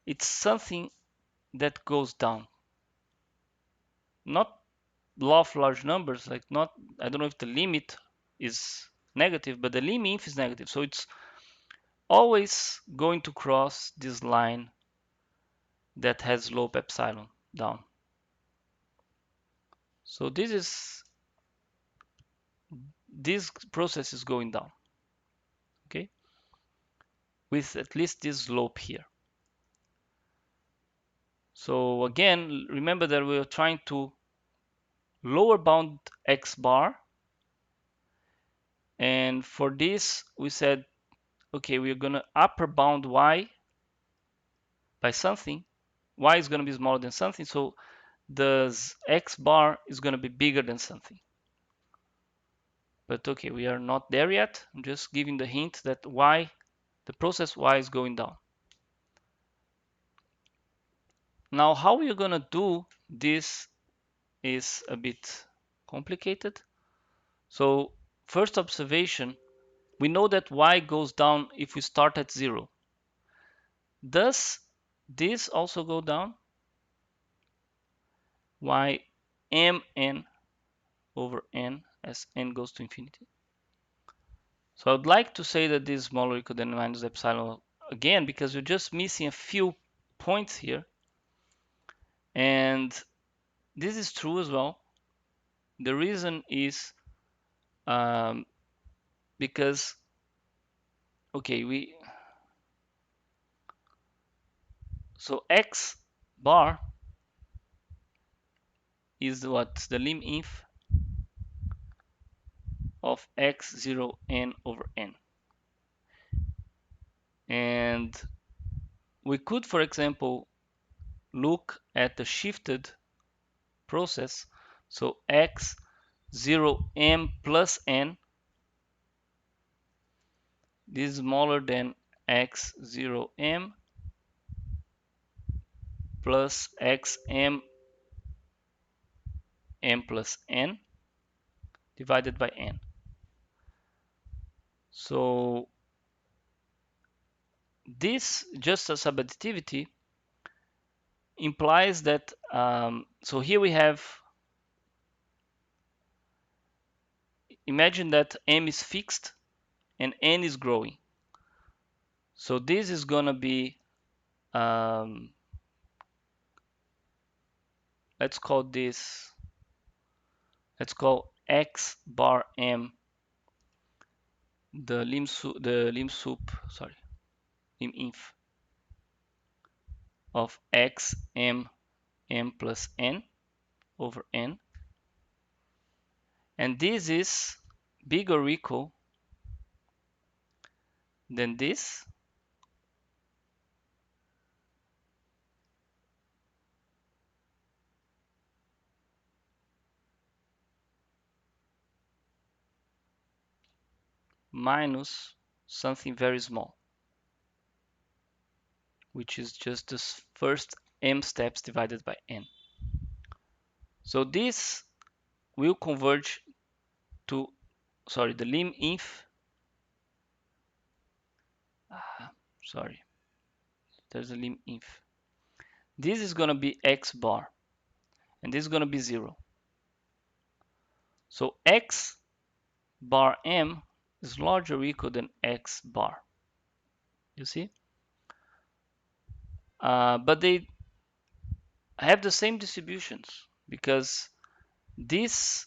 it's something that goes down. Not law of large numbers, like not, I don't know if the limit is negative, but the lim inf is negative. So it's always going to cross this line that has slope epsilon down. So this process is going down, okay, with at least this slope here. So again, remember that we are trying to lower bound x bar, and for this we said, okay, we're gonna upper bound y by something. Y is gonna be smaller than something, so the x bar is gonna be bigger than something. But okay, we are not there yet. I'm just giving the hint that y, the process y is going down. Now, how we're gonna do this is a bit complicated. So first observation, we know that y goes down if we start at 0. Does this also go down? Y mn over n as n goes to infinity. So I'd like to say that this is smaller or equal than minus epsilon again, because we're just missing a few points here. And this is true as well. The reason is because, okay, so x bar is what? The lim inf of x0 n over n. And we could, for example, look at the shifted process. So x0m plus n, this is smaller than x0m plus xm m plus n divided by n. So this, just as subadditivity, implies that, so here we have, imagine that m is fixed and n is growing. So this is gonna be, let's call this, let's call x bar m the lim inf of x m m plus n over n, and this is bigger or equal than this minus something very small, which is just the first m steps divided by n. So this will converge to, sorry, the lim inf, sorry, there's a lim inf. This is going to be x bar, and this is going to be 0. So x bar m is larger or equal than x bar. You see? But they have the same distributions, because this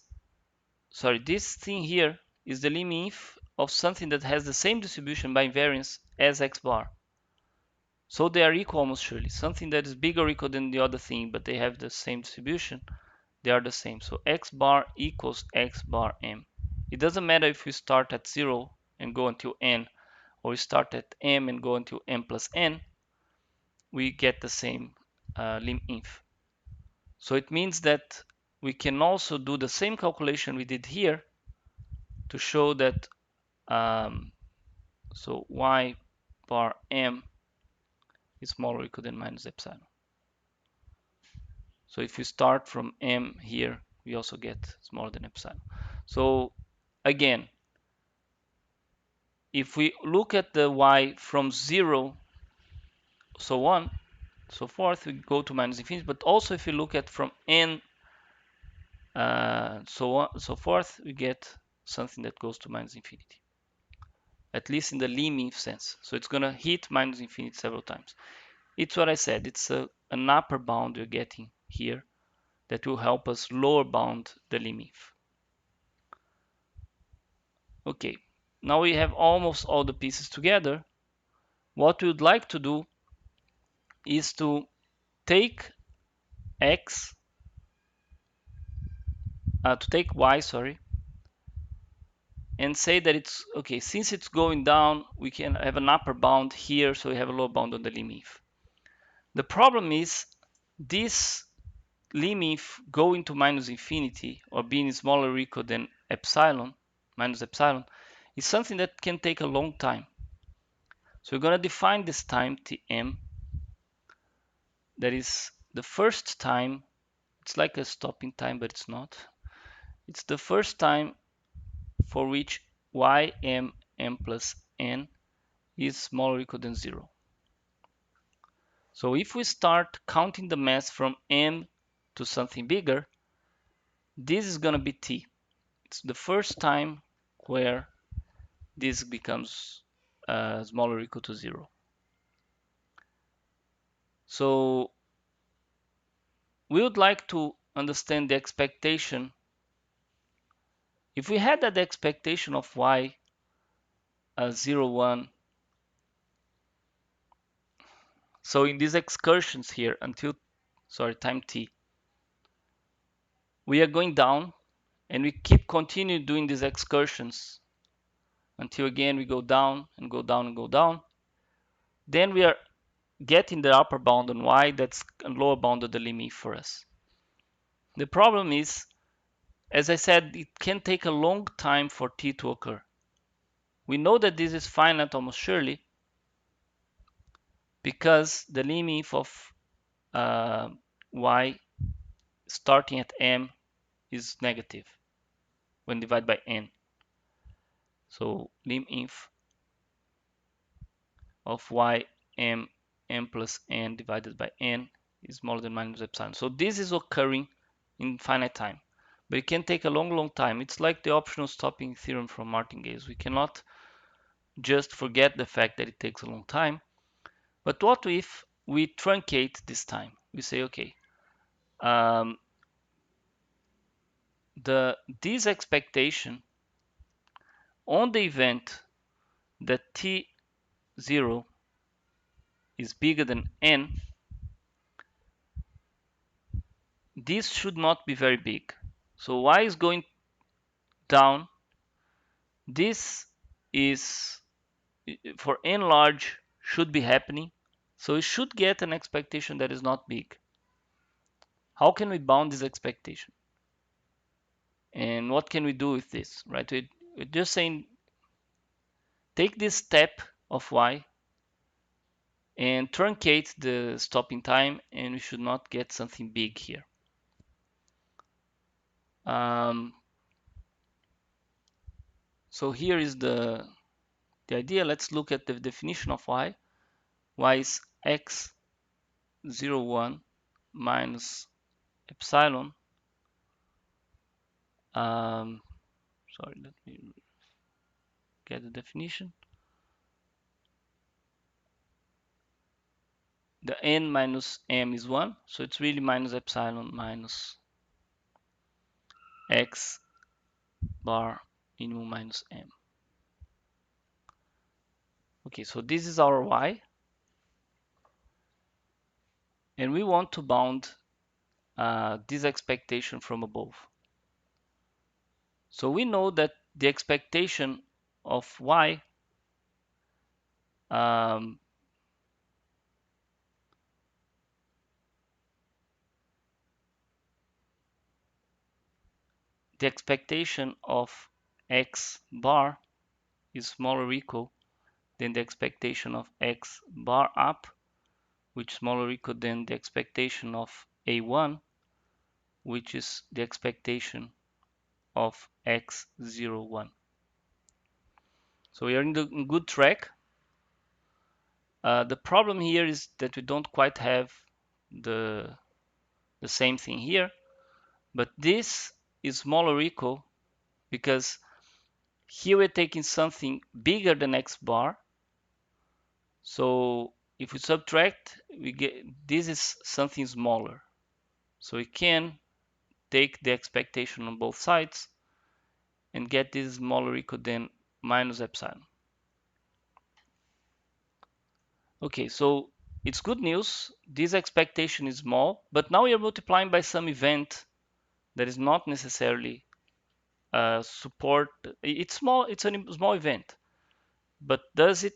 thing here is the lim inf of something that has the same distribution by invariance as x bar. So they are equal almost surely. Something that is bigger or equal than the other thing, but they have the same distribution, they are the same. So x bar equals x bar m. It doesn't matter if we start at 0 and go until n. or we start at m and go until m plus n, we get the same lim inf. So it means that we can also do the same calculation we did here to show that so y bar m is smaller or equal than minus epsilon. So if you start from m here, we also get smaller than epsilon. So again, if we look at the y from 0, so on, so forth, we go to minus infinity. But also if you look at from n, so on, so forth, we get something that goes to minus infinity. At least in the lim inf sense. So it's going to hit minus infinity several times. It's what I said. It's an upper bound we're getting here that will help us lower bound the lim inf. Okay, now we have almost all the pieces together. What we would like to do is to take x, to take y, sorry, and say that it's okay. Since it's going down, we can have an upper bound here, so we have a lower bound on the lim inf. The problem is this lim inf going to minus infinity or being smaller or equal than epsilon, minus epsilon, is something that can take a long time. So we're going to define this time Tm. That is the first time. It's like a stopping time, but it's not. It's the first time for which ym m plus n is smaller or equal than 0. So if we start counting the mass from m to something bigger, this is going to be t. It's the first time where this becomes smaller or equal to 0. So we would like to understand the expectation. If we had that expectation of y 0, 1, so in these excursions here until, time t, we are going down and we continue doing these excursions until again we go down and go down and go down. Then we are getting the upper bound on y that's a lower bound of the limit for us. The problem is, as I said, it can take a long time for t to occur. We know that this is finite almost surely because the limit of y starting at m is negative when divided by n. So lim inf of y m plus n divided by n is smaller than minus epsilon. So this is occurring in finite time, but it can take a long time. It's like the optional stopping theorem from martingales. We cannot just forget the fact that it takes a long time. But what if we truncate this time? We say, okay, this expectation on the event that t0 is bigger than n, this should not be very big. So y is going down. This is, for n large, should be happening. So we should get an expectation that is not big. How can we bound this expectation? And what can we do with this, right? We're just saying, take this step of y and truncate the stopping time, and we should not get something big here. So here is the idea. Let's look at the definition of y. Y is x 0, 1 minus epsilon. Sorry, let me get the definition. The n minus m is 1, so it's really minus epsilon minus x bar minimum minus m. Okay, so this is our y, and we want to bound this expectation from above. So we know that the expectation of y um, the expectation of x bar is smaller or equal than the expectation of x bar up, which is smaller or equal than the expectation of a1, which is the expectation of x01. So we are in good track. The problem here is that we don't quite have the same thing here, but this is smaller or equal because here we're taking something bigger than x bar. So if we subtract, we get this is something smaller. So we can take the expectation on both sides and get this smaller or equal than minus epsilon. Okay, so it's good news. This expectation is small, but now we are multiplying by some event that is not necessarily support. It's small. It's a small event, but does it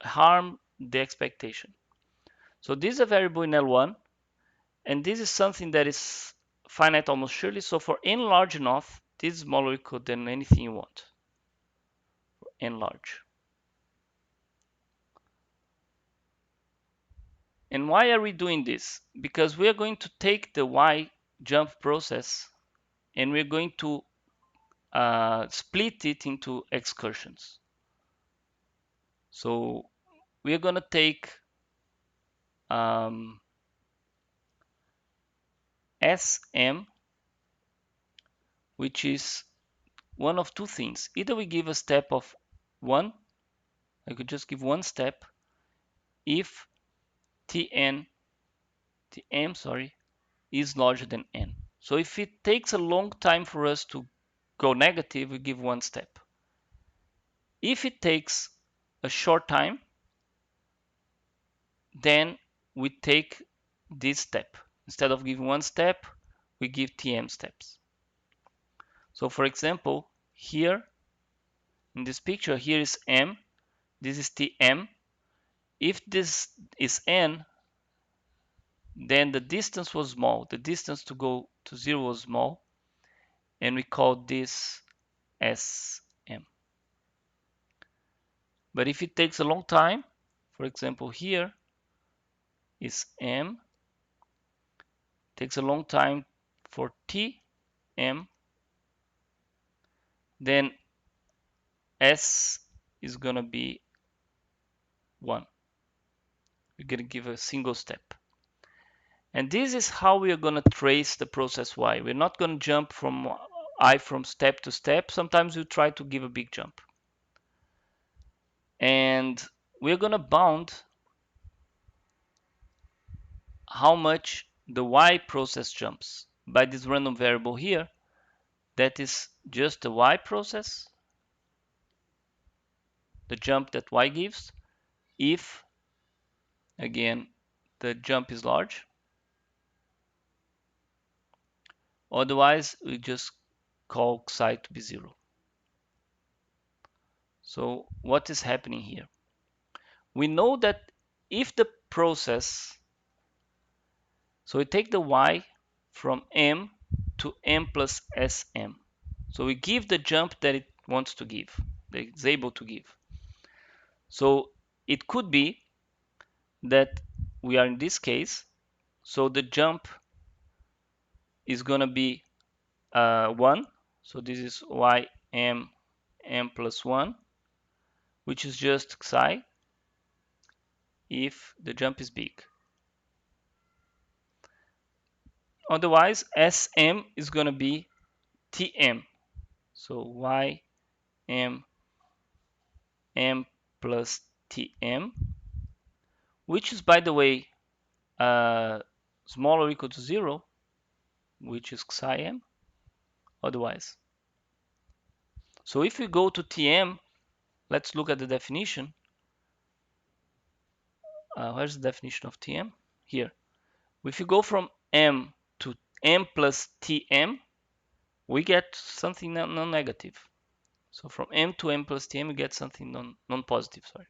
harm the expectation? So this is a variable in L1, and this is something that is finite almost surely. So for n large enough, this is smaller or equal than anything you want. For n large. And why are we doing this? Because we are going to take the y jump process and we're going to split it into excursions. So we're going to take SM, which is one of two things. Either we give a step of 1, I could just give one step if tm is larger than n. So if it takes a long time for us to go negative, we give one step. If it takes a short time, then we take this step. Instead of giving one step, we give tm steps. So for example, here in this picture, here is m, this is tm. If this is n, then the distance was small. The distance to go to 0 was small, and we call this Sm. But if it takes a long time, for example, here is m, takes a long time for Tm, then S is going to be 1. We're going to give a single step. And this is how we are going to trace the process y. We're not going to jump from I from step to step. Sometimes we try to give a big jump. And we're going to bound how much the y process jumps by this random variable here. That is just the y process, the jump that y gives, if, again, the jump is large. Otherwise, we just call psi to be 0. So what is happening here? We know that if the process, so we take the y from m to m plus sm. So we give the jump that it wants to give, that it's able to give. So it could be that we are in this case, so the jump is going to be 1. So this is y m plus 1, which is just psi if the jump is big. Otherwise, Sm is going to be Tm. So y m plus Tm, which is, by the way, smaller or equal to 0, which is psi m, otherwise. So if we go to Tm, let's look at the definition. Where's the definition of Tm? Here. If you go from m to m plus Tm, we get something non-negative. So from m to m plus tm, we get something non-positive, sorry.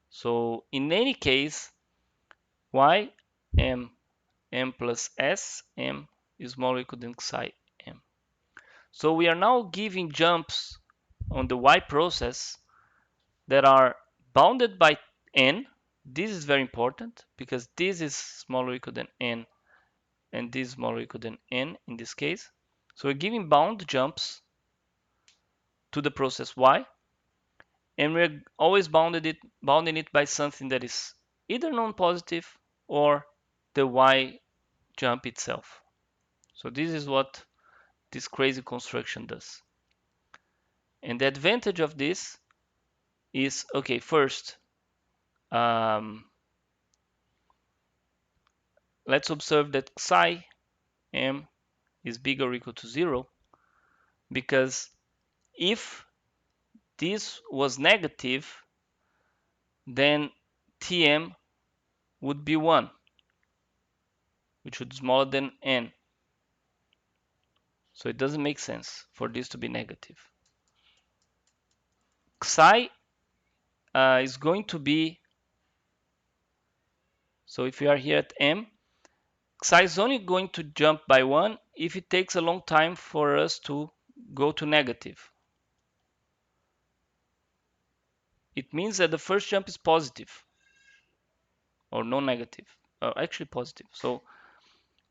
So in any case, y m m plus s m is smaller or equal than psi m. So we are now giving jumps on the y process that are bounded by n. This is very important because this is smaller or equal than n and this is smaller or equal than n in this case. So we're giving bound jumps to the process y, and we're always bounding it by something that is either non-positive or the y jump itself. So this is what this crazy construction does. And the advantage of this is, okay, first, let's observe that psi m is bigger or equal to 0, because if this was negative, then Tm would be 1, which would be smaller than n. So it doesn't make sense for this to be negative. Psi is going to be, so if we are here at m, psi is only going to jump by 1 if it takes a long time for us to go to negative. It means that the first jump is positive or non-negative, actually positive. So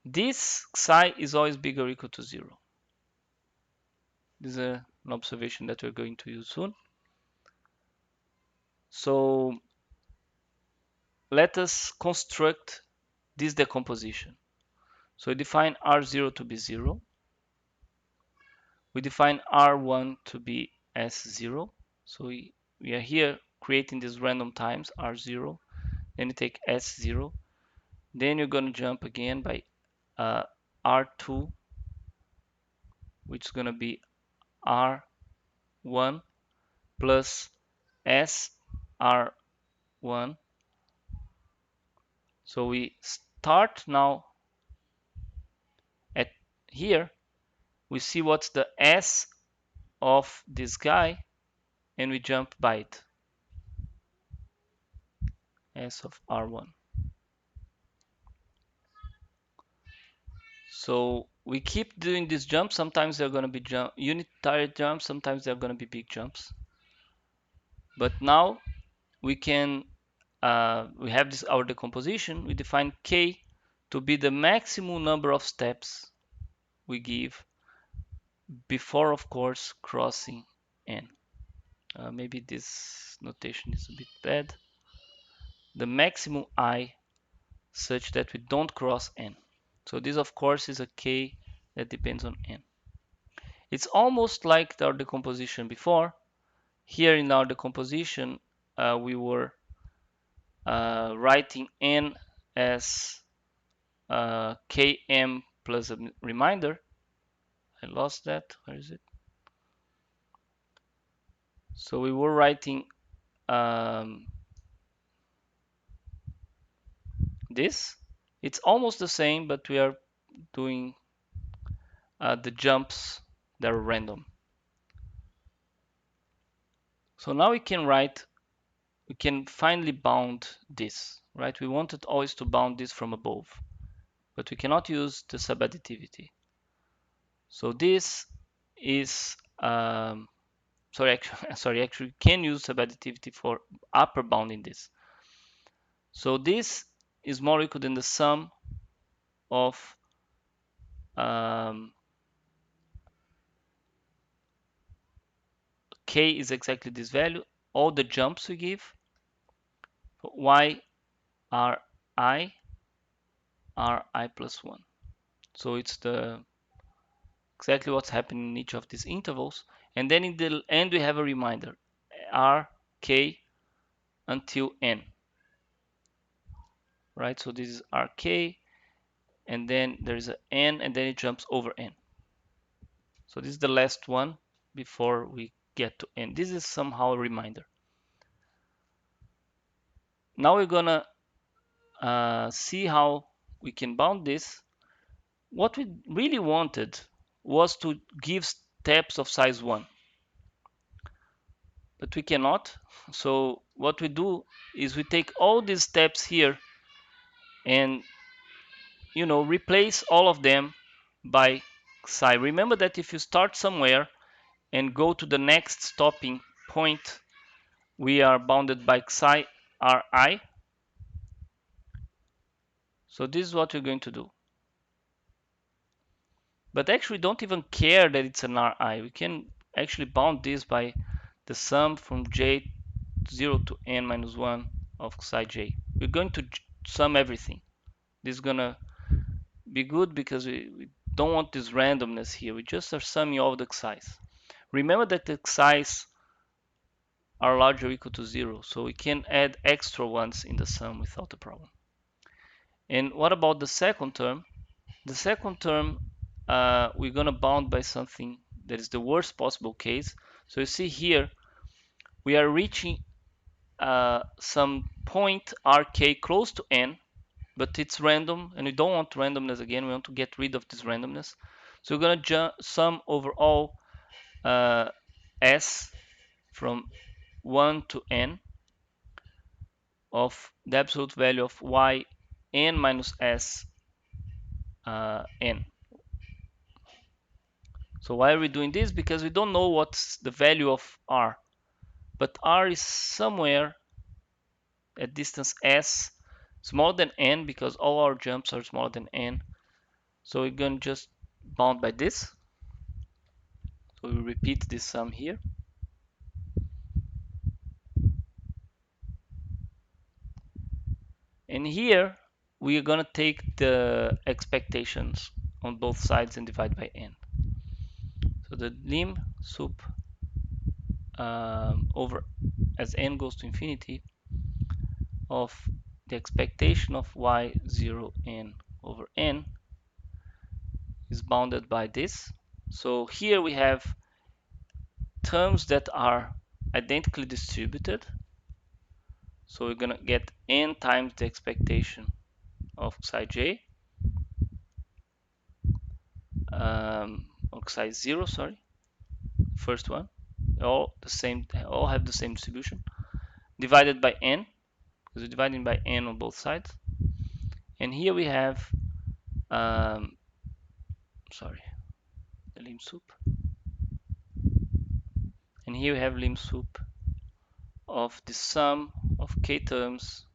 this psi is always bigger or equal to 0. This is an observation that we're going to use soon. So let us construct this decomposition. So we define R0 to be 0. We define R1 to be S0. So we are here creating these random times, R0. Then you take S0. Then you're going to jump again by R2, which is going to be R1 plus SR1. So we start now at here. We see what's the S of this guy, and we jump by it. S of R1. So we keep doing these jumps. Sometimes they're going to be unitary jumps, sometimes they're going to be big jumps. But now we can we have this our decomposition. We define k to be the maximum number of steps we give before, of course, crossing n. Maybe this notation is a bit bad. The maximum I such that we don't cross n. So this, of course, is a k that depends on n. It's almost like our decomposition before. Here in our decomposition, we were writing n as km plus a reminder. I lost that. Where is it? So we were writing this. It's almost the same, but we are doing the jumps that are random. So now we can write, we can finally bound this, right? We wanted always to bound this from above, but we cannot use the subadditivity. So this is, actually we can use subadditivity for upper bounding this. So this is more equal than the sum of k is exactly this value, all the jumps we give, y r I plus 1. So it's the exactly what's happening in each of these intervals. And then in the end we have a reminder, r k until n. Right, so this is rk, and then there's an n, and then it jumps over n. So this is the last one before we get to n. This is somehow a reminder. Now we're gonna see how we can bound this. What we really wanted was to give steps of size 1. but we cannot. So what we do is we take all these steps here and replace all of them by psi. Remember that if you start somewhere and go to the next stopping point, we are bounded by psi ri. So this is what we're going to do. But actually don't even care that it's an ri. We can actually bound this by the sum from j 0 to n minus 1 of psi j. We're going to sum everything. This is going to be good because we don't want this randomness here. We just are summing all the xi's. Remember that the xi's are larger or equal to 0, so we can add extra ones in the sum without a problem. And what about the second term? The second term, we're going to bound by something that is the worst possible case. So you see here, we are reaching some point rk close to n, but it's random, and we don't want randomness again. We want to get rid of this randomness. So we're going to sum over all s from 1 to n of the absolute value of y n minus s n. So why are we doing this? Because we don't know what's the value of r, but r is somewhere at distance s smaller than n, because all our jumps are smaller than n. So we're going to just bound by this. So we repeat this sum here. And here we are going to take the expectations on both sides and divide by n. So the lim sup over as n goes to infinity of the expectation of y0 n over n is bounded by this. So here we have terms that are identically distributed. So we're going to get n times the expectation of psi j, of psi 0, sorry, first one, all have the same distribution, divided by n, because we're dividing by n on both sides. And here we have, sorry, the lim sup. And here we have lim sup of the sum of k terms,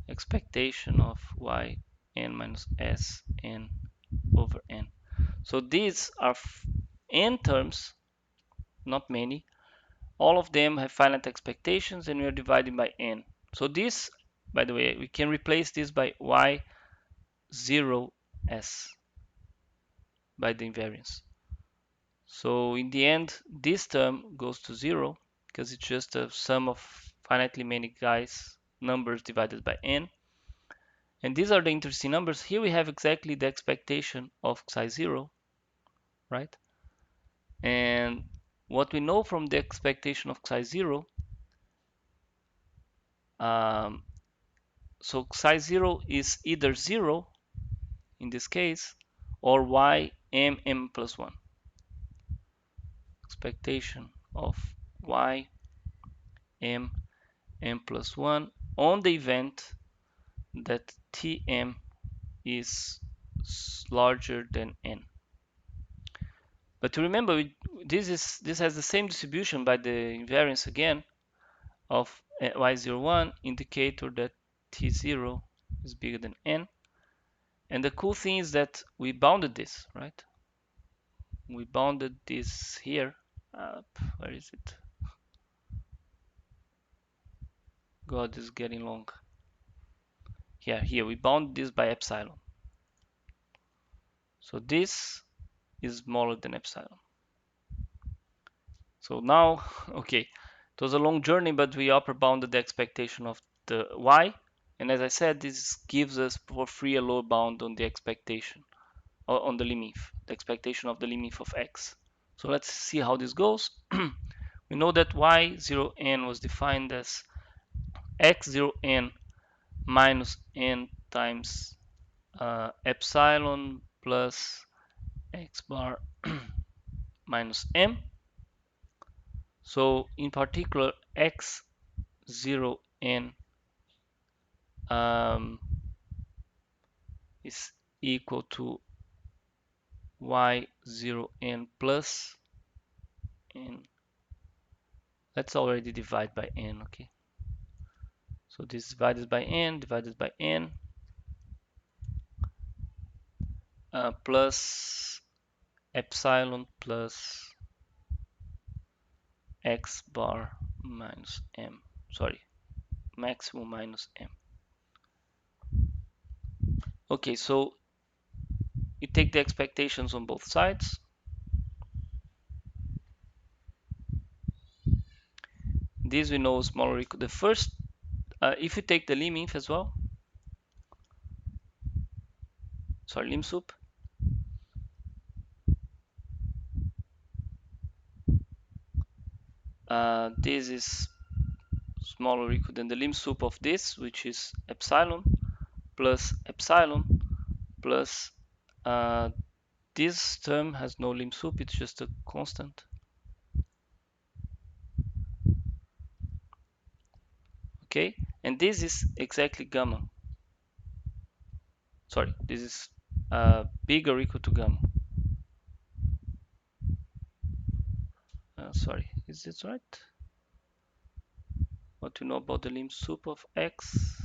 expectation of y n minus s n over n. So these are n terms, not many. All of them have finite expectations, and we are dividing by n. So this, by the way, we can replace this by y0s by the invariance. So in the end, this term goes to 0 because it's just a sum of finitely many numbers divided by n. And these are the interesting numbers. Here we have exactly the expectation of psi 0, right? And what we know from the expectation of psi 0, so psi 0 is either 0 in this case, or y m plus 1. Expectation of y m plus 1 on the event that tm is larger than n. But remember, this has the same distribution by the invariance again of y01, indicator that t0 is bigger than n. And the cool thing is that we bounded this, right? We bounded this here. Where is it? God, this is getting long. Here we bound this by epsilon. So this is smaller than epsilon. So now, okay, it was a long journey, but we upper bounded the expectation of the y. And as I said, this gives us for free a lower bound on the expectation, or on the limit, the expectation of the limit of x. So let's see how this goes. We know that y0n was defined as x0n minus n times epsilon plus x bar minus m. So in particular, x0n is equal to y0n plus n. Let's already divide by n, okay? So this divided by n plus epsilon plus x bar minus m. Sorry, maximum minus m. Okay, so you take the expectations on both sides. This we know is smaller or equal. The first, if you take the lim-inf as well, sorry, lim-sup, this is smaller or equal than the lim-sup of this, which is epsilon plus this term has no lim-sup, it's just a constant. Okay, and this is exactly gamma. Sorry, this is bigger or equal to gamma. Sorry, is this right? What do you know about the lim-sup of x?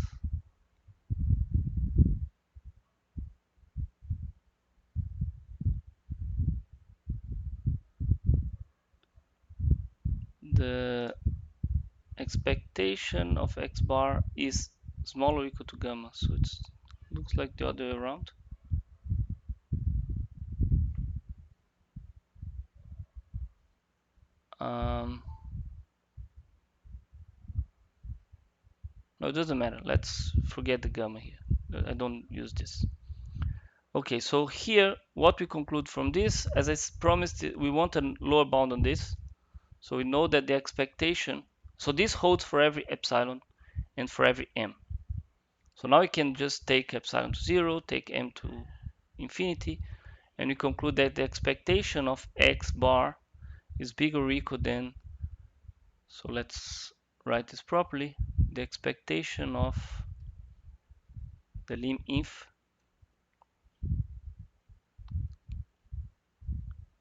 The expectation of x bar is smaller or equal to gamma, so it looks like the other way around. No, it doesn't matter. Let's forget the gamma here. I don't use this. Okay, so here what we conclude from this, as I promised, we want a lower bound on this. So we know that the expectation, so this holds for every epsilon and for every m. So now we can just take epsilon to 0, take m to infinity, and we conclude that the expectation of x bar is bigger or equal than, so let's write this properly, the expectation of the lim-inf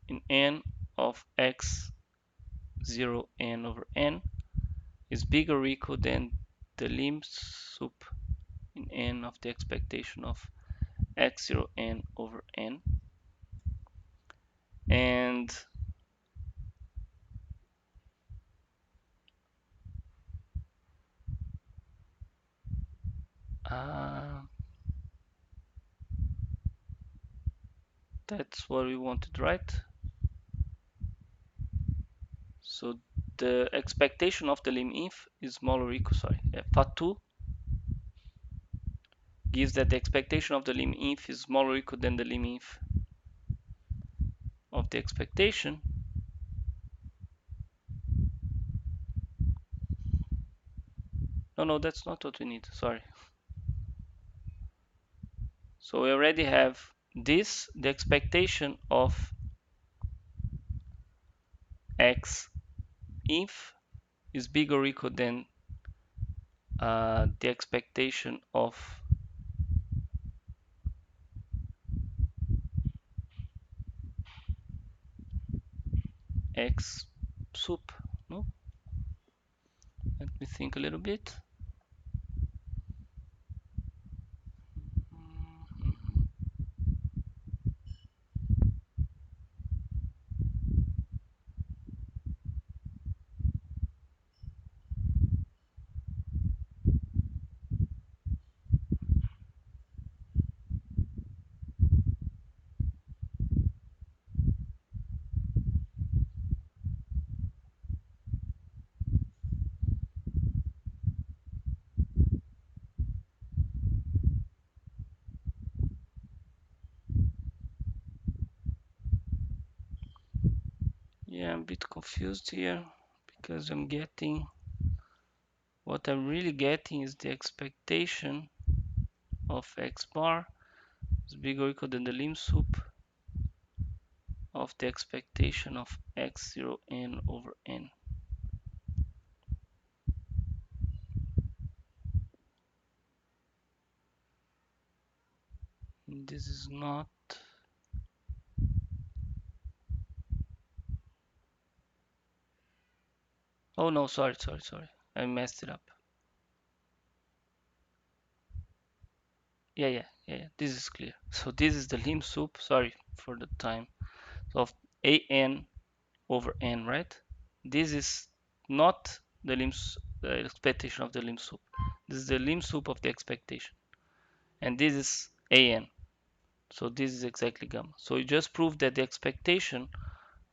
in n of x 0 n over n is bigger or equal than the lim-sup in n of the expectation of x0 n over n. And that's what we wanted, right? So the expectation of the lim-inf is smaller or equal, sorry, pha2 gives that the expectation of the lim-inf is smaller or equal than the lim-inf of the expectation. No, that's not what we need, sorry. So we already have this, the expectation of x inf is bigger or equal than the expectation of x sup. No? Let me think a little bit. Yeah, I'm a bit confused here because what I'm really getting is the expectation of x bar is bigger or equal than the lim-sup of the expectation of x0 n over n. This is not. Oh no, sorry. I messed it up. Yeah. This is clear. So this is the lim sup. Sorry for the time. So of an over n, right? This is not the the expectation of the lim sup. This is the lim sup of the expectation, and this is an. So this is exactly gamma. So you just proved that the expectation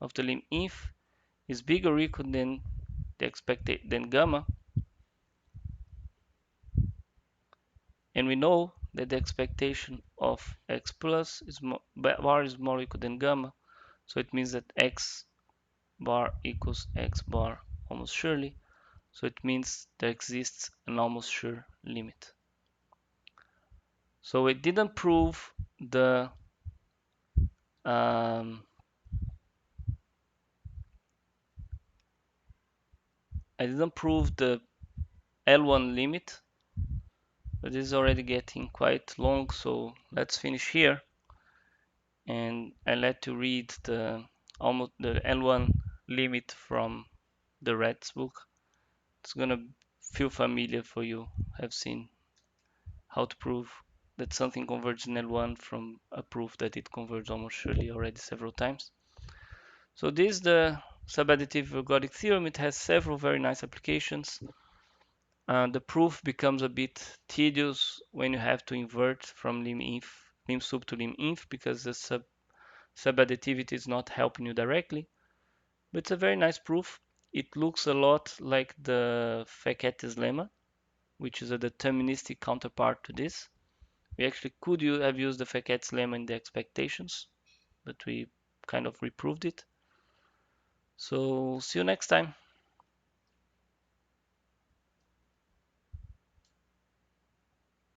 of the lim inf is bigger or equal than the expected than gamma, and we know that the expectation of x plus is bar is more equal than gamma, so it means that x bar equals x bar almost surely, so it means there exists an almost sure limit. So it didn't prove the I didn't prove the L1 limit, but this is already getting quite long, so let's finish here, and I let you read the almost the L1 limit from the Red's book. It's gonna feel familiar for you. Have seen how to prove that something converges in L1 from a proof that it converges almost surely already several times. So this is the subadditive ergodic theorem. It has several very nice applications. The proof becomes a bit tedious when you have to invert from lim sub to lim inf because the subadditivity is not helping you directly. But it's a very nice proof. It looks a lot like the Feketti's lemma, which is a deterministic counterpart to this. We actually could have used the Feketti's lemma in the expectations, but we kind of reproved it. So see you next time.